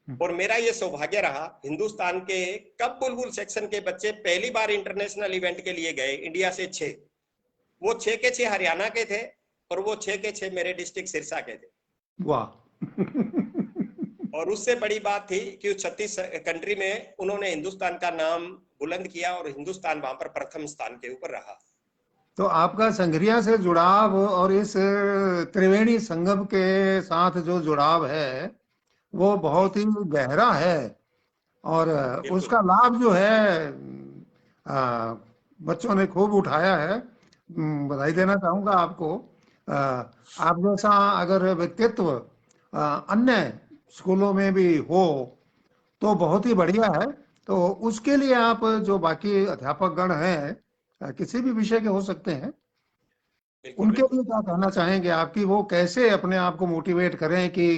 और मेरा ये सौभाग्य रहा, हिंदुस्तान के कब बुलबुल सेक्शन के बच्चे पहली बार इंटरनेशनल इवेंट के लिए गए, इंडिया से 6। वो 6 के 6 हरियाणा के थे, और वो 6 के 6 मेरे डिस्ट्रिक्ट सिरसा के थे। वाह। और उससे बड़ी बात थी कि 36 कंट्री में उन्होंने हिंदुस्तान का नाम बुलंद किया, और हिंदुस्तान वहां पर प्रथम स्थान के ऊपर रहा। तो आपका संग्रिया से जुड़ाव और इस त्रिवेणी संगम के साथ जो जुड़ाव है वो जी बहुत ही गहरा है। और बिल्कुल। उसका लाभ जो है आ, बच्चों ने खूब उठाया है। बधाई जी देना चाहूंगा आपको। आप जैसा अगर व्यक्तित्व अन्य स्कूलों में भी हो तो बहुत ही बढ़िया है। तो उसके लिए आप जो बाकी अध्यापक गण हैं, किसी भी विषय के हो सकते हैं, बिल्कुल उनके बिल्कुल। लिए क्या कहना चाहेंगे आपकी वो कैसे अपने आप को मोटिवेट करें कि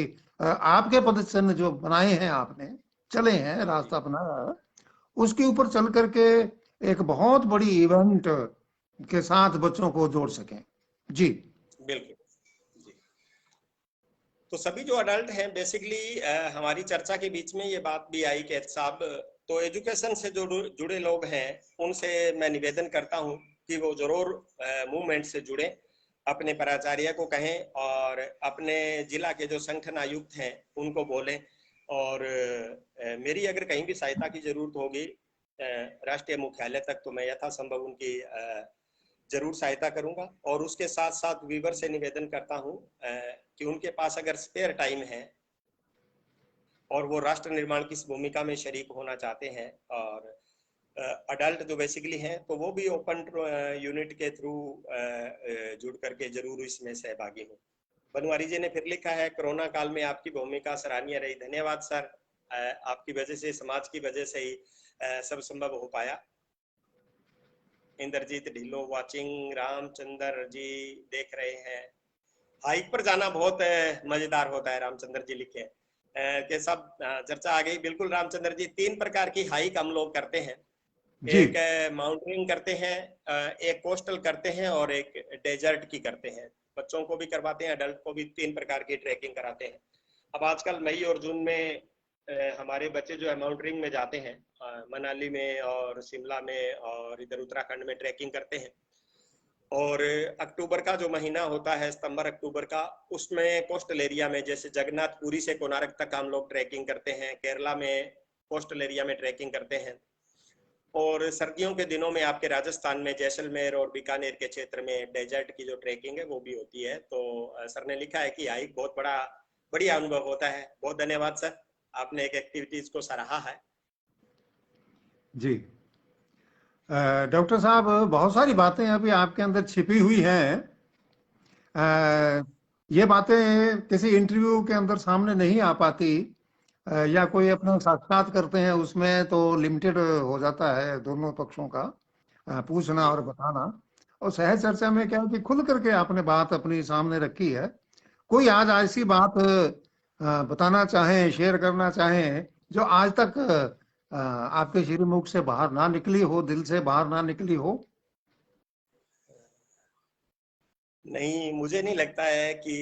आपके पदचिन्ह जो बनाए हैं आपने, चले हैं जी रास्ता बनाया है, उसके ऊपर चल करके एक बहुत बड़ी इवेंट के साथ बच्चों को जोड़ सकें। जी। बिल्कुल। जी, तो सभी जो अडल्ट हैं बेसिकली, हमारी चर्चा के बीच में ये बात भी आई कि साहब, तो एजुकेशन से जो जुड़े लोग हैं उनसे मैं निवेदन करता हूं कि वो जरूर मूवमेंट से जुड़े, अपने प्राचार्य को कहें, और अपने जिला के जो संगठन आयुक्त हैं उनको बोलें। और मेरी अगर कहीं भी सहायता की जरूरत होगी राष्ट्रीय मुख्यालय तक, तो मैं यथासंभव उनकी जरूर सहायता करूंगा। और उसके साथ साथ वीवर से निवेदन करता हूं कि उनके पास अगर स्पेयर टाइम है और वो राष्ट्र निर्माण की इस भूमिका में शरीक होना चाहते हैं, और अडल्ट जो बेसिकली हैं, तो वो भी ओपन यूनिट के थ्रू जुड़ करके जरूर इसमें सहभागी हो। बनवारी जी ने फिर लिखा है, कोरोना काल में आपकी भूमिका सराहनीय रही। धन्यवाद सर, आपकी वजह से, समाज की वजह से ही सब संभव हो पाया। इंद्रजीत ढिल्लो वाचिंग, रामचंद्र जी देख रहे हैं। हाइक पर जाना बहुत मजेदार होता है, रामचंद्र जी लिखे कि सब चर्चा आ गई। बिल्कुल रामचंद्र जी, 3 प्रकार की हाइक हम लोग करते हैं। जी एक माउंटेनिंग करते हैं, एक कोस्टल करते हैं, और एक डेजर्ट की करते हैं। बच्चों को भी करवाते हैं, अडल्ट को भी 3 प्रकार की ट्रैकिंग कराते हैं। अब आजकल मई और जून में हमारे बच्चे जो है माउंटेनिंग में जाते हैं, मनाली में और शिमला में और इधर उत्तराखंड में ट्रैकिंग करते हैं। और अक्टूबर का जो महीना होता है, सितंबर अक्टूबर का, उसमें कोस्टल एरिया में, जैसे जगन्नाथपुरी से कोणार्क तक हम लोग ट्रैकिंग करते हैं। केरला में कोस्टल एरिया में ट्रैकिंग करते हैं। और सर्दियों के दिनों में आपके राजस्थान में जैसलमेर और बीकानेर के क्षेत्र में डेजर्ट की जो ट्रैकिंग है वो भी होती है। तो सर ने लिखा है कि हाइक बहुत बढ़िया अनुभव होता है। बहुत धन्यवाद सर, आपने एक एक्टिविटीज को सराहा है। जी। डॉक्टर साहब, बहुत सारी बातें अभी आपके अंदर छिपी हुई हैं। जी ये बातें किसी इंटरव्यू के अंदर सामने नहीं आ पाती, या कोई अपना साक्षात करते हैं उसमें तो लिमिटेड हो जाता है दोनों पक्षों का पूछना जी और बताना। और सहज चर्चा में क्या है कि खुल करके आपने बात अपनी सामने रखी है। कोई आज ऐसी बात बताना चाहें, शेयर करना चाहें जो आज तक आपके श्रीमुख से बाहर ना निकली हो, दिल से बाहर ना निकली हो? नहीं, मुझे नहीं लगता है कि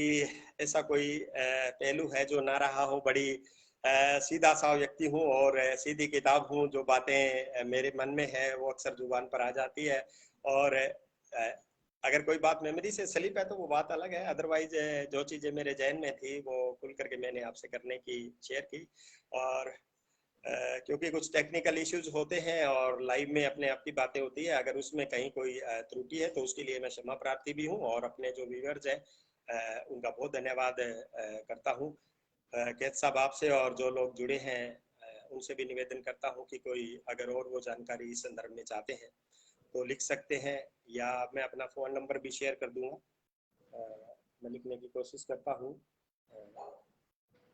ऐसा कोई पहलू है जो ना रहा हो। बड़ी सीधा सा व्यक्ति हूँ और सीधी किताब हूँ। जो बातें मेरे मन में है वो अक्सर जुबान पर आ जाती है। और अगर कोई बात मेमोरी से स्लिप है तो वो बात अलग है। अदरवाइज जो चीजें मेरे जहन में थी वो खुल करके मैंने आपसे करने की शेयर की। और क्योंकि कुछ टेक्निकल इश्यूज होते हैं और लाइव में अपने आप की बातें होती है, अगर उसमें कहीं कोई त्रुटि है तो उसके लिए मैं क्षमा प्रार्थी भी हूँ, और अपने जो व्यूअर्स है उनका बहुत धन्यवाद करता हूँ। कैद साहब, आपसे और जो लोग जुड़े हैं उनसे भी निवेदन करता हूँ कि कोई अगर और वो जानकारी इस संदर्भ में चाहते हैं तो लिख सकते हैं, या मैं अपना फ़ोन नंबर भी शेयर कर दूंगा। मैं लिखने की कोशिश करता हूँ।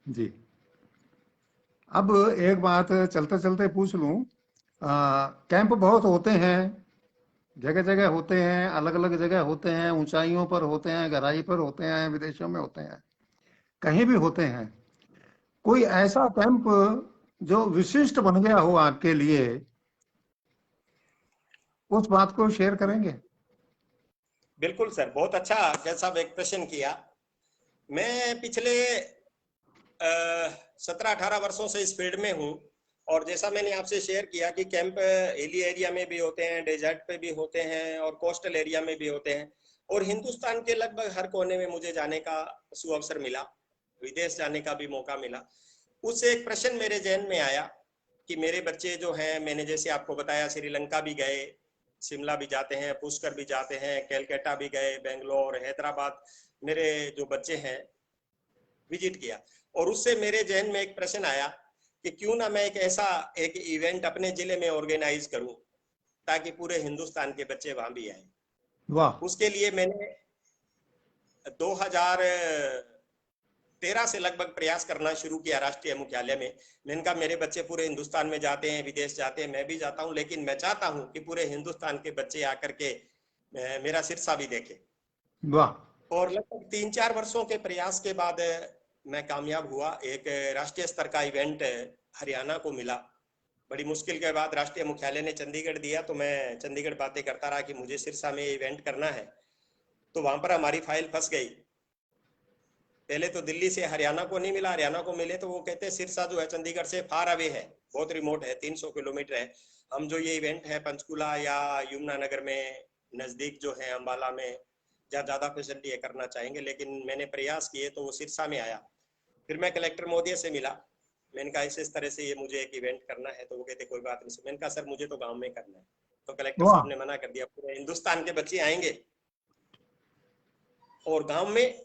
जी। अब एक बात चलते चलते पूछ लूं, कैंप बहुत होते हैं, जगह जगह होते हैं, अलग अलग जगह होते हैं, ऊंचाइयों पर होते हैं, गहराई पर होते हैं, विदेशों में होते हैं, कहीं भी होते हैं। कोई ऐसा कैंप जो विशिष्ट बन गया हो आपके लिए, उस बात को शेयर करेंगे? बिल्कुल सर, बहुत अच्छा जैसा एक प्रश्न किया। मैं पिछले 17-18 वर्षों से इस फील्ड में हूँ, और जैसा मैंने आपसे शेयर किया कि कैंप हिली एरिया में भी होते हैं, डेजर्ट पे भी होते हैं, और कोस्टल एरिया में भी होते हैं, और हिंदुस्तान के लगभग हर कोने में मुझे जाने का सुअवसर मिला, विदेश जाने का भी मौका मिला। उससे एक प्रश्न मेरे जहन में आया कि मेरे बच्चे जो हैं, मैंने जैसे आपको बताया श्रीलंका भी गए, शिमला भी जाते हैं, पुष्कर भी जाते हैं, कैलकाटा भी गए, बेंगलोर, हैदराबाद मेरे जो बच्चे हैं विजिट किया। और उससे मेरे जहन में एक प्रश्न आया कि क्यों ना मैं एक इवेंट अपने जिले में ऑर्गेनाइज करूं, ताकि पूरे हिंदुस्तान के बच्चे वहां भी आए। वाह। उसके लिए मैंने 2013 से लगभग प्रयास करना शुरू किया राष्ट्रीय मुख्यालय में। मैंने कहा मेरे बच्चे पूरे हिंदुस्तान में जाते हैं, विदेश जाते हैं, मैं भी जाता हूं, लेकिन मैं चाहता हूं कि पूरे हिंदुस्तान के बच्चे आकर के मेरा सिरसा भी देखें। वाह। और लगभग 3-4 वर्षों के प्रयास के बाद मैं कामयाब हुआ। एक राष्ट्रीय स्तर का इवेंट हरियाणा को मिला। बड़ी मुश्किल के बाद राष्ट्रीय मुख्यालय ने चंडीगढ़ दिया, तो मैं चंडीगढ़ बातें करता रहा कि मुझे सिरसा में इवेंट करना है। तो वहां पर हमारी फाइल फंस गई। पहले तो दिल्ली से हरियाणा को नहीं मिला, हरियाणा को मिले तो वो कहते हैं सिरसा जो है चंडीगढ़ से फार अवे है, बहुत रिमोट है, 300 किलोमीटर है। हम जो ये इवेंट है पंचकुला या यमुनानगर में नजदीक जो है अम्बाला में, जहाँ ज्यादा फैसिलिटी है, करना चाहेंगे। लेकिन मैंने प्रयास किए तो वो सिरसा में आया। फिर मैं कलेक्टर महोदय से मिला, मैंने कहा इस तरह से ये मुझे एक इवेंट करना है। तो वो कहते कोई बात नहीं। मैंने कहा सर मुझे तो गाँव में करना है। तो कलेक्टर वाह। साहब ने मना कर दिया, पूरे हिंदुस्तान के बच्चे आएंगे और गाँव में।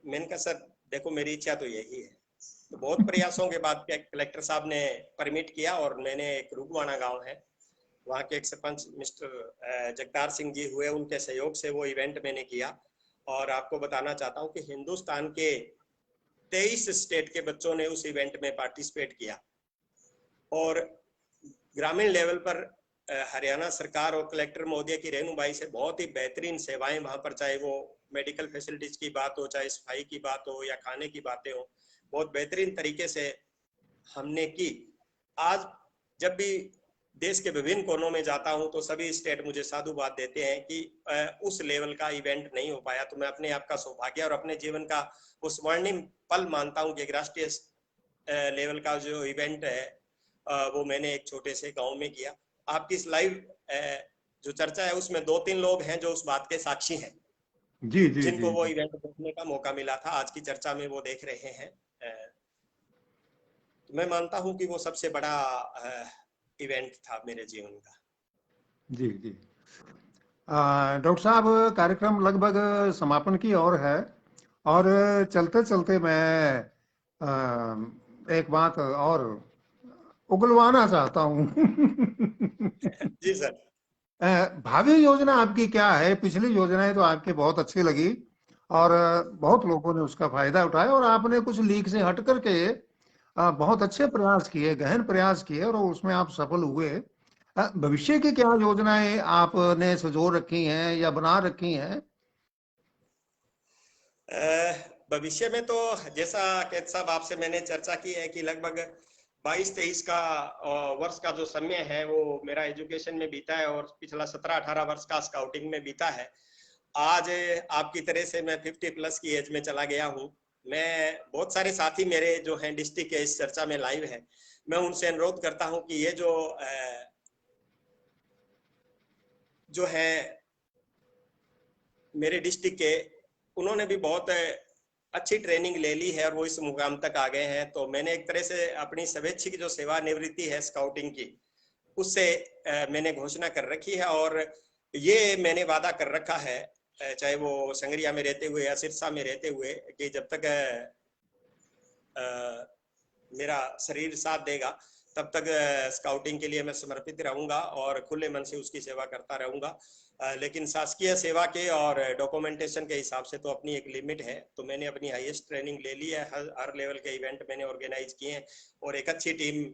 मैंने कहा सर देखो मेरी इच्छा तो यही है। तो बहुत प्रयासों के बाद कलेक्टर साहब ने परमिट किया, और मैंने एक रुगवाना गांव है, वहाँ के एक सरपंच मिस्टर जगतार सिंह जी हुए, उनके सहयोग से वो इवेंट मैंने किया। और आपको बताना चाहता हूँ कि हिंदुस्तान के 23 स्टेट के बच्चों ने उस इवेंट में पार्टिसिपेट किया। और ग्रामीण लेवल पर हरियाणा सरकार और कलेक्टर महोदय की रेणुबाई से बहुत ही बेहतरीन सेवाएं वहां पर, चाहे वो मेडिकल फैसिलिटीज की बात हो, चाहे सफाई की बात हो, या खाने की बातें हो, बहुत बेहतरीन तरीके से हमने की। आज जब भी देश के विभिन्न कोनों में जाता हूं तो सभी स्टेट मुझे साधुवाद देते हैं कि उस लेवल का इवेंट नहीं हो पाया। तो मैं अपने आप का सौभाग्य और अपने जीवन का वो स्वर्णिम पल मानता हूं कि एक राष्ट्रीय लेवल का जो इवेंट है वो मैंने एक छोटे से गांव में किया। आपकी इस लाइव जो चर्चा है उसमें 2-3 लोग हैं जो उस बात के साक्षी हैं, जी जी जिनको जी वो जी। इवेंट देखने का मौका मिला था। आज की चर्चा में वो देख रहे हैं। तो मैं मानता हूं कि वो सबसे बड़ा इवेंट था मेरे जीवन का। जी जी। डॉक्टर साहब, कार्यक्रम लगभग समापन की ओर है, और चलते चलते मैं एक बात और उगलवाना चाहता हूँ। जी सर। भावी योजना आपकी क्या है? पिछली योजनाएं तो आपकी बहुत अच्छी लगी, और बहुत लोगों ने उसका फायदा उठाया, और आपने कुछ लीक से हट करके बहुत अच्छे प्रयास किए, गहन प्रयास किए, और उसमें आप सफल हुए। भविष्य की क्या योजनाएं आपने संजो रखी हैं या बना रखी हैं? भविष्य में तो जैसा कैद साहब आपसे मैंने चर्चा की है कि लगभग 22-23 का वर्ष का जो समय है वो मेरा एजुकेशन में बीता है, और पिछला 17-18 वर्ष का स्काउटिंग में बीता है। आज आपकी तरह से मैं 50 प्लस की एज में चला गया हूँ। मैं बहुत सारे साथी मेरे जो हैं डिस्ट्रिक्ट के इस चर्चा में लाइव है, मैं उनसे अनुरोध करता हूँ कि ये जो है मेरे डिस्ट्रिक्ट के, उन्होंने भी बहुत अच्छी ट्रेनिंग ले ली है और वो इस मुकाम तक आ गए हैं। तो मैंने एक तरह से अपनी स्वैच्छिक जो सेवानिवृत्ति है स्काउटिंग की, उससे मैंने घोषणा कर रखी है। और ये मैंने वादा कर रखा है, चाहे वो संगरिया में रहते हुए या सिरसा में रहते हुए, कि जब तक मेरा शरीर साथ देगा तब तक स्काउटिंग के लिए मैं समर्पित रहूंगा और खुले मन से उसकी सेवा करता रहूंगा। लेकिन शासकीय सेवा के और डॉक्यूमेंटेशन के हिसाब से तो अपनी एक लिमिट है। तो मैंने अपनी हाईएस्ट ट्रेनिंग ले ली है, हर लेवल के इवेंट मैंने ऑर्गेनाइज किए हैं और एक अच्छी टीम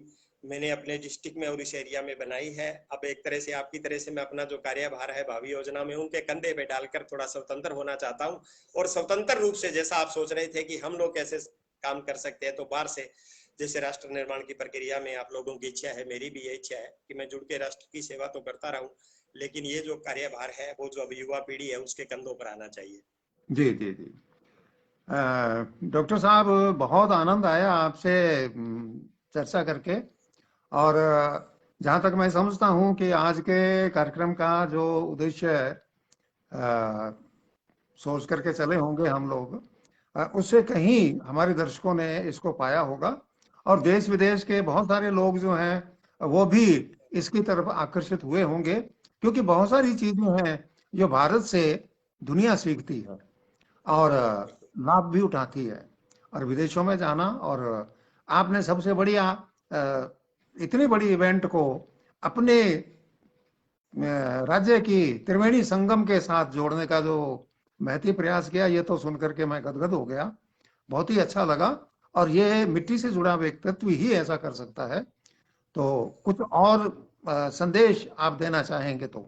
मैंने अपने डिस्ट्रिक्ट में और इस एरिया में बनाई है। अब एक तरह से आपकी तरह से मैं अपना जो कार्यभार है भावी योजना में उनके कंधे पे डालकर थोड़ा स्वतंत्र होना चाहता हूँ और स्वतंत्र रूप से, जैसा आप सोच रहे थे कि हम लोग कैसे काम कर सकते हैं, तो बाहर से जैसे राष्ट्र निर्माण की प्रक्रिया में आप लोगों की इच्छा है, मेरी भी ये इच्छा है कि मैं जुड़ के राष्ट्र की सेवा तो करता रहूं, लेकिन ये जो कार्यभार है वो जो अब युवा पीढ़ी है उसके कंधों पर आना चाहिए। जी जी जी। डॉक्टर साहब, बहुत आनंद आया आपसे चर्चा करके। और जहाँ तक मैं समझता हूँ कि आज के कार्यक्रम का जो उद्देश्य है, सोच करके चले होंगे हम लोग, उससे कहीं हमारे दर्शकों ने इसको पाया होगा और देश विदेश के बहुत सारे लोग जो हैं वो भी इसकी तरफ आकर्षित हुए होंगे, क्योंकि बहुत सारी चीजें हैं जो भारत से दुनिया सीखती है और लाभ भी उठाती है। और विदेशों में जाना, और आपने सबसे बढ़िया इतनी बड़ी इवेंट को अपने राज्य की त्रिवेणी संगम के साथ जोड़ने का जो महती प्रयास किया, ये तो सुनकर के मैं गदगद हो गया। बहुत ही अच्छा लगा। और ये मिट्टी से जुड़ा व्यक्तित्व ही ऐसा कर सकता है। तो कुछ और संदेश आप देना चाहेंगे तो?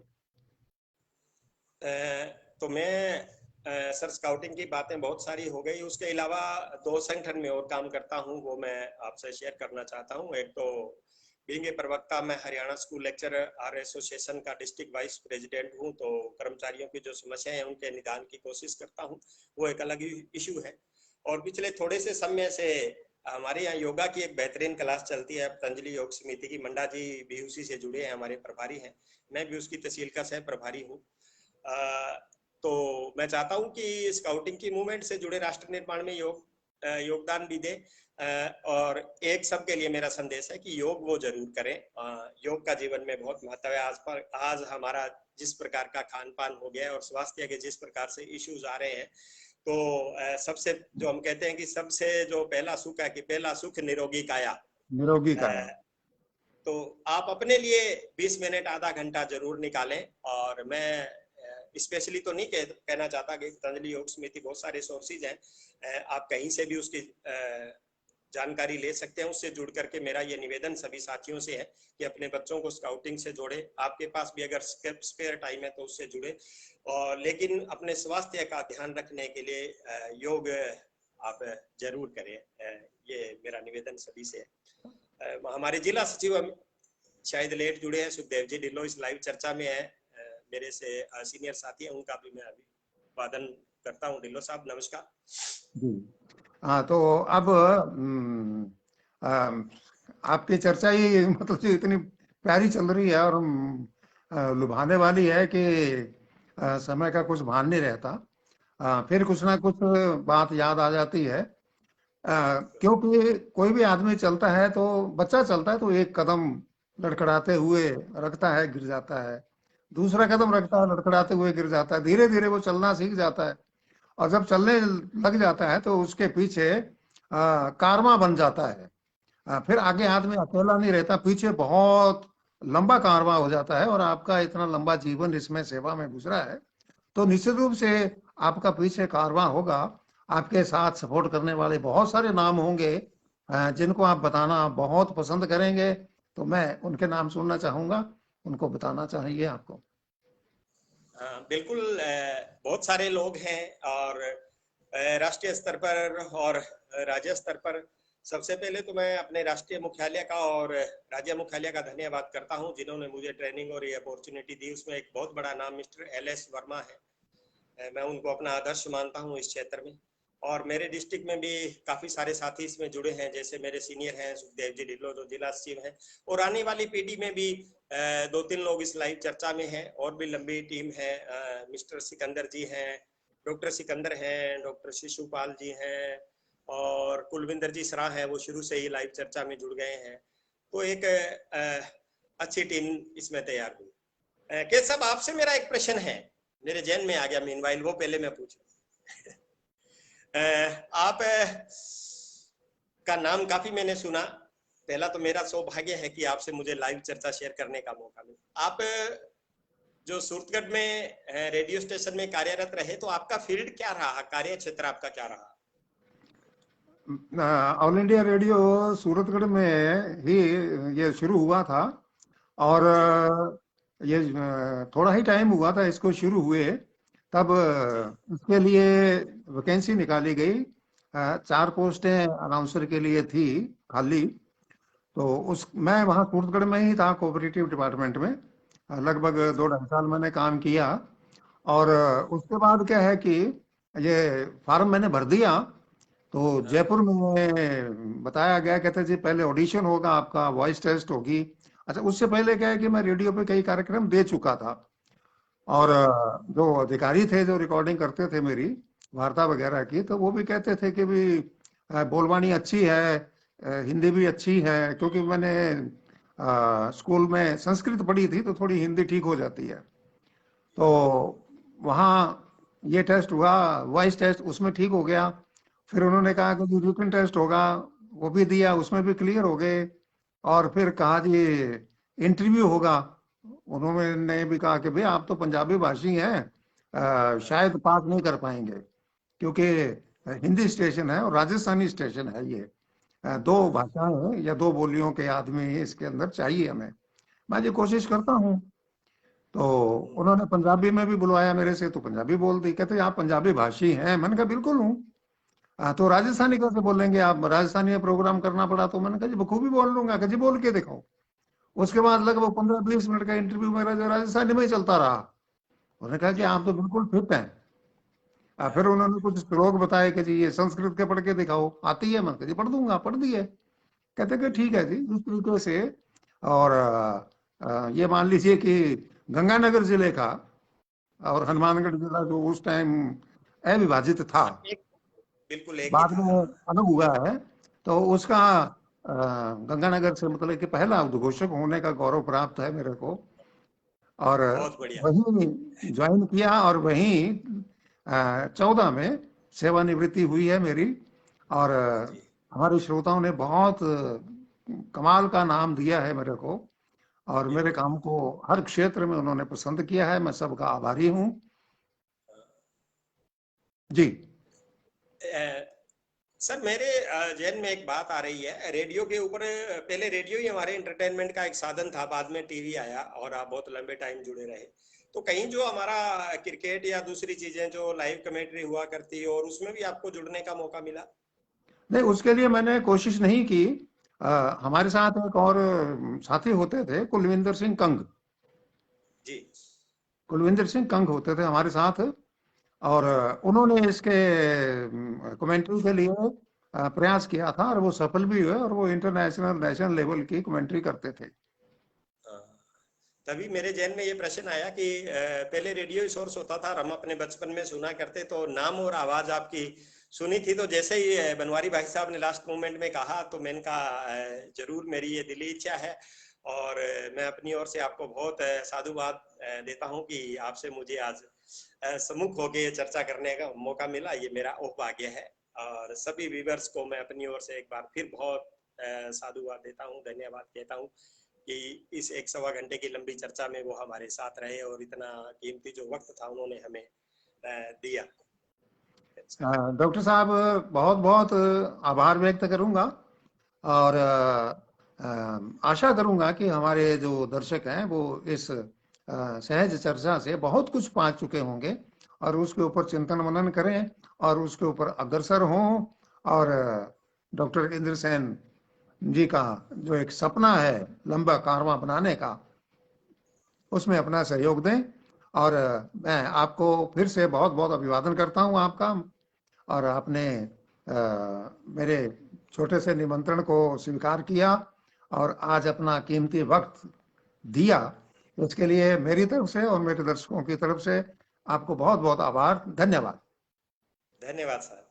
तो मैं सर, स्काउटिंग की बातें बहुत सारी हो गई, उसके अलावा 2 संगठन में और काम करता हूं, वो मैं आपसे शेयर करना चाहता हूं। एक तो बीइंग ए प्रवक्ता, मैं Haryana school lecturer association का डिस्ट्रिक्ट वाइस प्रेसिडेंट हूं, तो कर्मचारियों की जो समस्याएं हैं उनके निदान की कोशिश करता हूं, वो एक अलग इशू है। और पिछले थोड़े से समय से हमारे यहाँ योगा की एक बेहतरीन क्लास चलती है, पतंजलि योग समिति की, मंडा जी भी उसी से जुड़े हैं, हमारे प्रभारी हैं, मैं भी उसकी तहसील का सह प्रभारी हूँ। तो मैं चाहता हूं कि स्काउटिंग की मूवमेंट से जुड़े राष्ट्र निर्माण में योगदान भी दे। और एक सबके लिए मेरा संदेश है कि योग वो जरूर करें। योग का जीवन में बहुत महत्व है। आज हमारा जिस प्रकार का खान पान हो गया है और स्वास्थ्य के जिस प्रकार से इश्यूज आ रहे हैं, तो सबसे जो हम कहते हैं कि सबसे जो पहला सुख है कि पहला सुख निरोगी काया, निरोगी काया। तो आप अपने लिए 20 मिनट आधा घंटा जरूर निकालें। और मैं स्पेशली तो नहीं कहना चाहता कि पतंजलि योग समिति, बहुत सारे सोर्सेज हैं, आप कहीं से भी उसकी जानकारी ले सकते हैं। उससे जुड़ करके मेरा ये निवेदन सभी साथियों से है कि अपने बच्चों को स्काउटिंग से जोड़े। आपके पास भी अगर स्पेयर टाइम है तो उससे जुड़े, और लेकिन अपने स्वास्थ्य का ध्यान रखने के लिए योग आप जरूर करें। ये मेरा निवेदन सभी से है। हमारे जिला सचिव शायद लेट जुड़े हैं, सुखदेव जी ढिल्लो इस लाइव चर्चा में है, मेरे से सीनियर साथी हैं, उनका भी मैं अभिवादन करता हूं। ढिल्लो साहब नमस्कार जी। हाँ, तो अब आपकी चर्चा ही मतलब जो इतनी प्यारी चल रही है और लुभाने वाली है कि समय का कुछ भान नहीं रहता। फिर कुछ ना कुछ बात याद आ जाती है। क्योंकि कोई भी आदमी चलता है, तो बच्चा चलता है तो एक कदम लड़खड़ाते हुए रखता है, गिर जाता है, दूसरा कदम रखता है, लड़खड़ाते हुए गिर जाता है, धीरे धीरे वो चलना सीख जाता है। और जब चलने लग जाता है तो उसके पीछे कारवां बन जाता है। फिर आगे आदमी अकेला नहीं रहता, पीछे बहुत लंबा कारवां हो जाता है। और आपका इतना लंबा जीवन इसमें सेवा में गुजरा है, तो निश्चित रूप से आपका पीछे कारवां होगा। आपके साथ सपोर्ट करने वाले बहुत सारे नाम होंगे, जिनको आप बताना बहुत पसंद करेंगे। तो मैं उनके नाम सुनना चाहूंगा, उनको बताना चाहिए आपको। बिल्कुल। बहुत सारे लोग हैं, और राष्ट्रीय स्तर पर और राज्य स्तर पर सबसे पहले तो मैं अपने राष्ट्रीय मुख्यालय का और राज्य मुख्यालय का धन्यवाद करता हूं, जिन्होंने मुझे ट्रेनिंग और ये अपॉर्चुनिटी दी। उसमें एक बहुत बड़ा नाम मिस्टर LS वर्मा है, मैं उनको अपना आदर्श मानता हूं इस क्षेत्र में। और मेरे डिस्ट्रिक्ट में भी काफी सारे साथी इसमें जुड़े हैं, जैसे मेरे सीनियर हैं सुखदेव जी ढिल्लो जो जिला सचिव हैं, और आने वाली पीढ़ी में भी 2-3 लोग इस लाइव चर्चा में हैं, और भी लंबी टीम है। मिस्टर सिकंदर जी हैं, डॉक्टर सिकंदर हैं, डॉक्टर शिशुपाल जी हैं, और कुलविंदर जी सरा है, वो शुरू से ही लाइव चर्चा में जुड़ गए हैं। तो एक अच्छी टीम इसमें तैयार हुई। के साहब, आपसे मेरा एक प्रश्न है, मेरे जहन में आ गया मीनवाइल, वो पहले मैं पूछूं। आप का नाम काफी मैंने सुना, पहला तो मेरा सौभाग्य है कि आपसे मुझे लाइव चर्चा शेयर करने का मौका मिला। आप जो सूरतगढ़ में रेडियो स्टेशन में कार्यरत रहे, तो आपका फील्ड क्या रहा, कार्य क्षेत्र आपका क्या रहा? ऑल इंडिया रेडियो सूरतगढ़ में ही ये शुरू हुआ था, और ये थोड़ा ही टाइम हुआ था इसको शुरू हुए, तब इसके लिए वैकेंसी निकाली गई। 4 पोस्टें अनाउंसर के लिए थी खाली। तो उस मैं वहाँ सूरतगढ़ में ही था, कोऑपरेटिव डिपार्टमेंट में। लगभग जी 2 ढाई साल मैंने काम किया। और उसके बाद क्या है कि ये फार्म मैंने भर दिया, तो हाँ, जयपुर में बताया गया, कहते जी पहले ऑडिशन होगा आपका, वॉइस टेस्ट होगी। अच्छा, उससे पहले क्या है कि मैं रेडियो पे कई कार्यक्रम दे चुका था, और जी जो अधिकारी थे जो रिकॉर्डिंग करते थे मेरी वार्ता वगैरह की, तो वो भी कहते थे कि भी बोलवाणी अच्छी है, हिंदी भी अच्छी है, क्योंकि मैंने स्कूल में संस्कृत पढ़ी थी तो थोड़ी हिंदी ठीक हो जाती है। तो वहाँ ये टेस्ट हुआ, वॉइस टेस्ट, उसमें ठीक हो गया। फिर उन्होंने कहा कि जो रिटन टेस्ट होगा वो भी दिया, उसमें भी क्लियर हो गए। और फिर कहा जी इंटरव्यू होगा। उन्होंने भी कहा कि भाई आप तो पंजाबी भाषी हैं, हाँ, शायद पास नहीं कर पाएंगे, क्योंकि हिंदी स्टेशन है और राजस्थानी स्टेशन है ये। दो हाँ, भाषाएं हैं या दो बोलियों के आदमी इसके अंदर चाहिए हमें। मैं जी कोशिश करता हूँ। तो उन्होंने पंजाबी में भी बुलवाया मेरे से, तो पंजाबी बोल दी। कहते आप पंजाबी भाषी हैं? मैंने कहा बिल्कुल हूँ। तो राजस्थानी कैसे बोलेंगे आप? राजस्थानी में प्रोग्राम करना पड़ा तो मैंने कहा जी बखूबी बोल लूंगा। कहा जी बोल के दिखाओ। उसके बाद लगभग 15-20 मिनट का इंटरव्यू मेरा जो राजस्थानी में ही चलता रहा। उन्होंने कहा कि जी आप तो बिल्कुल फिट हैं। फिर हाँ, उन्होंने कुछ श्लोक बताए कि जी ये संस्कृत के पढ़ के दिखाओ। आती है? मैंने कहा जी पढ़ दूंगा। पढ़ दिए। कहते कि ठीक है जी, इस तरीके से। और ये मान लीजिए कि गंगानगर जिले का और जी हनुमानगढ़ जिला जो उस टाइम अविभाजित था, हाँ, एक बिल्कुल एक ही बाद था। में हाँ, अलग हुआ है, तो उसका गंगानगर से मतलब कि पहला उद्घोषक होने का गौरव प्राप्त है मेरे को। और बहुत बढ़िया। वहीं ज्वाइन किया, और वहीं 14 में सेवानिवृत्ति हुई है मेरी। और जी हमारे श्रोताओं ने बहुत कमाल का नाम दिया है मेरे को, और मेरे बिल्कुल। काम को हर क्षेत्र में उन्होंने पसंद किया है। मैं सबका आभारी हूँ। जी। अ, सर मेरे जहन में एक बात आ रही है रेडियो के ऊपर। पहले रेडियो ही हमारे एंटरटेनमेंट का एक साधन था, बाद में टीवी आया और आप बहुत लंबे टाइम जुड़े रहे। तो कहीं जो हमारा क्रिकेट या दूसरी चीजें जो लाइव कमेंट्री हुआ करती और उसमें भी आपको जुड़ने का मौका मिला? नहीं, उसके लिए मैंने कोशिश नहीं की। हमारे साथ एक और साथी होते थे, कुलविंदर सिंह कंग। जी कुलविंदर सिंह कंग होते थे हमारे साथ। और उन्होंने इसके कमेंट्री के लिए प्रयास किया था, और वो सफल भी हुए, और वो इंटरनेशनल नेशनल लेवल की कमेंट्री करते थे। हाँ। तभी मेरे जहन में ये प्रश्न आया कि पहले रेडियो सोर्स होता था और हम अपने बचपन में सुना करते, तो नाम और आवाज आपकी सुनी थी। तो जैसे ही बनवारी भाई साहब ने लास्ट मोमेंट में कहा, तो मैंने कहा जरूर, मेरी ये दिली इच्छा है। और मैं अपनी ओर से आपको बहुत साधुवाद देता हूं कि आपसे मुझे आज सम्मुख होके चर्चा करने का मौका मिला। ये मेरा औभाग्य है। और सभी व्यूअर्स को मैं अपनी ओर से एक बार फिर बहुत साधुवाद देता हूँ, धन्यवाद कहता हूँ कि इस 1-1.25 घंटे की लंबी चर्चा में वो हमारे साथ रहे और इतना कीमती जो वक्त था उन्होंने हमें दिया। डॉक्टर साहब, बहुत बहुत आभार व्यक्त करूंगा। और आशा करूंगा कि हमारे जो दर्शक हैं वो इस सहज चर्चा से बहुत कुछ पा चुके होंगे, और उसके ऊपर चिंतन मनन करें, और उसके ऊपर अग्रसर हों। और डॉक्टर इंद्र सेन जी का जो एक सपना है लंबा कारवां बनाने का, उसमें अपना सहयोग दें। और मैं आपको फिर से बहुत बहुत अभिवादन करता हूं आपका। और आपने मेरे छोटे से निमंत्रण को स्वीकार किया, और आज अपना कीमती वक्त दिया। इसके लिए मेरी तरफ से और मेरे दर्शकों की तरफ से आपको बहुत बहुत आभार, धन्यवाद। धन्यवाद सर।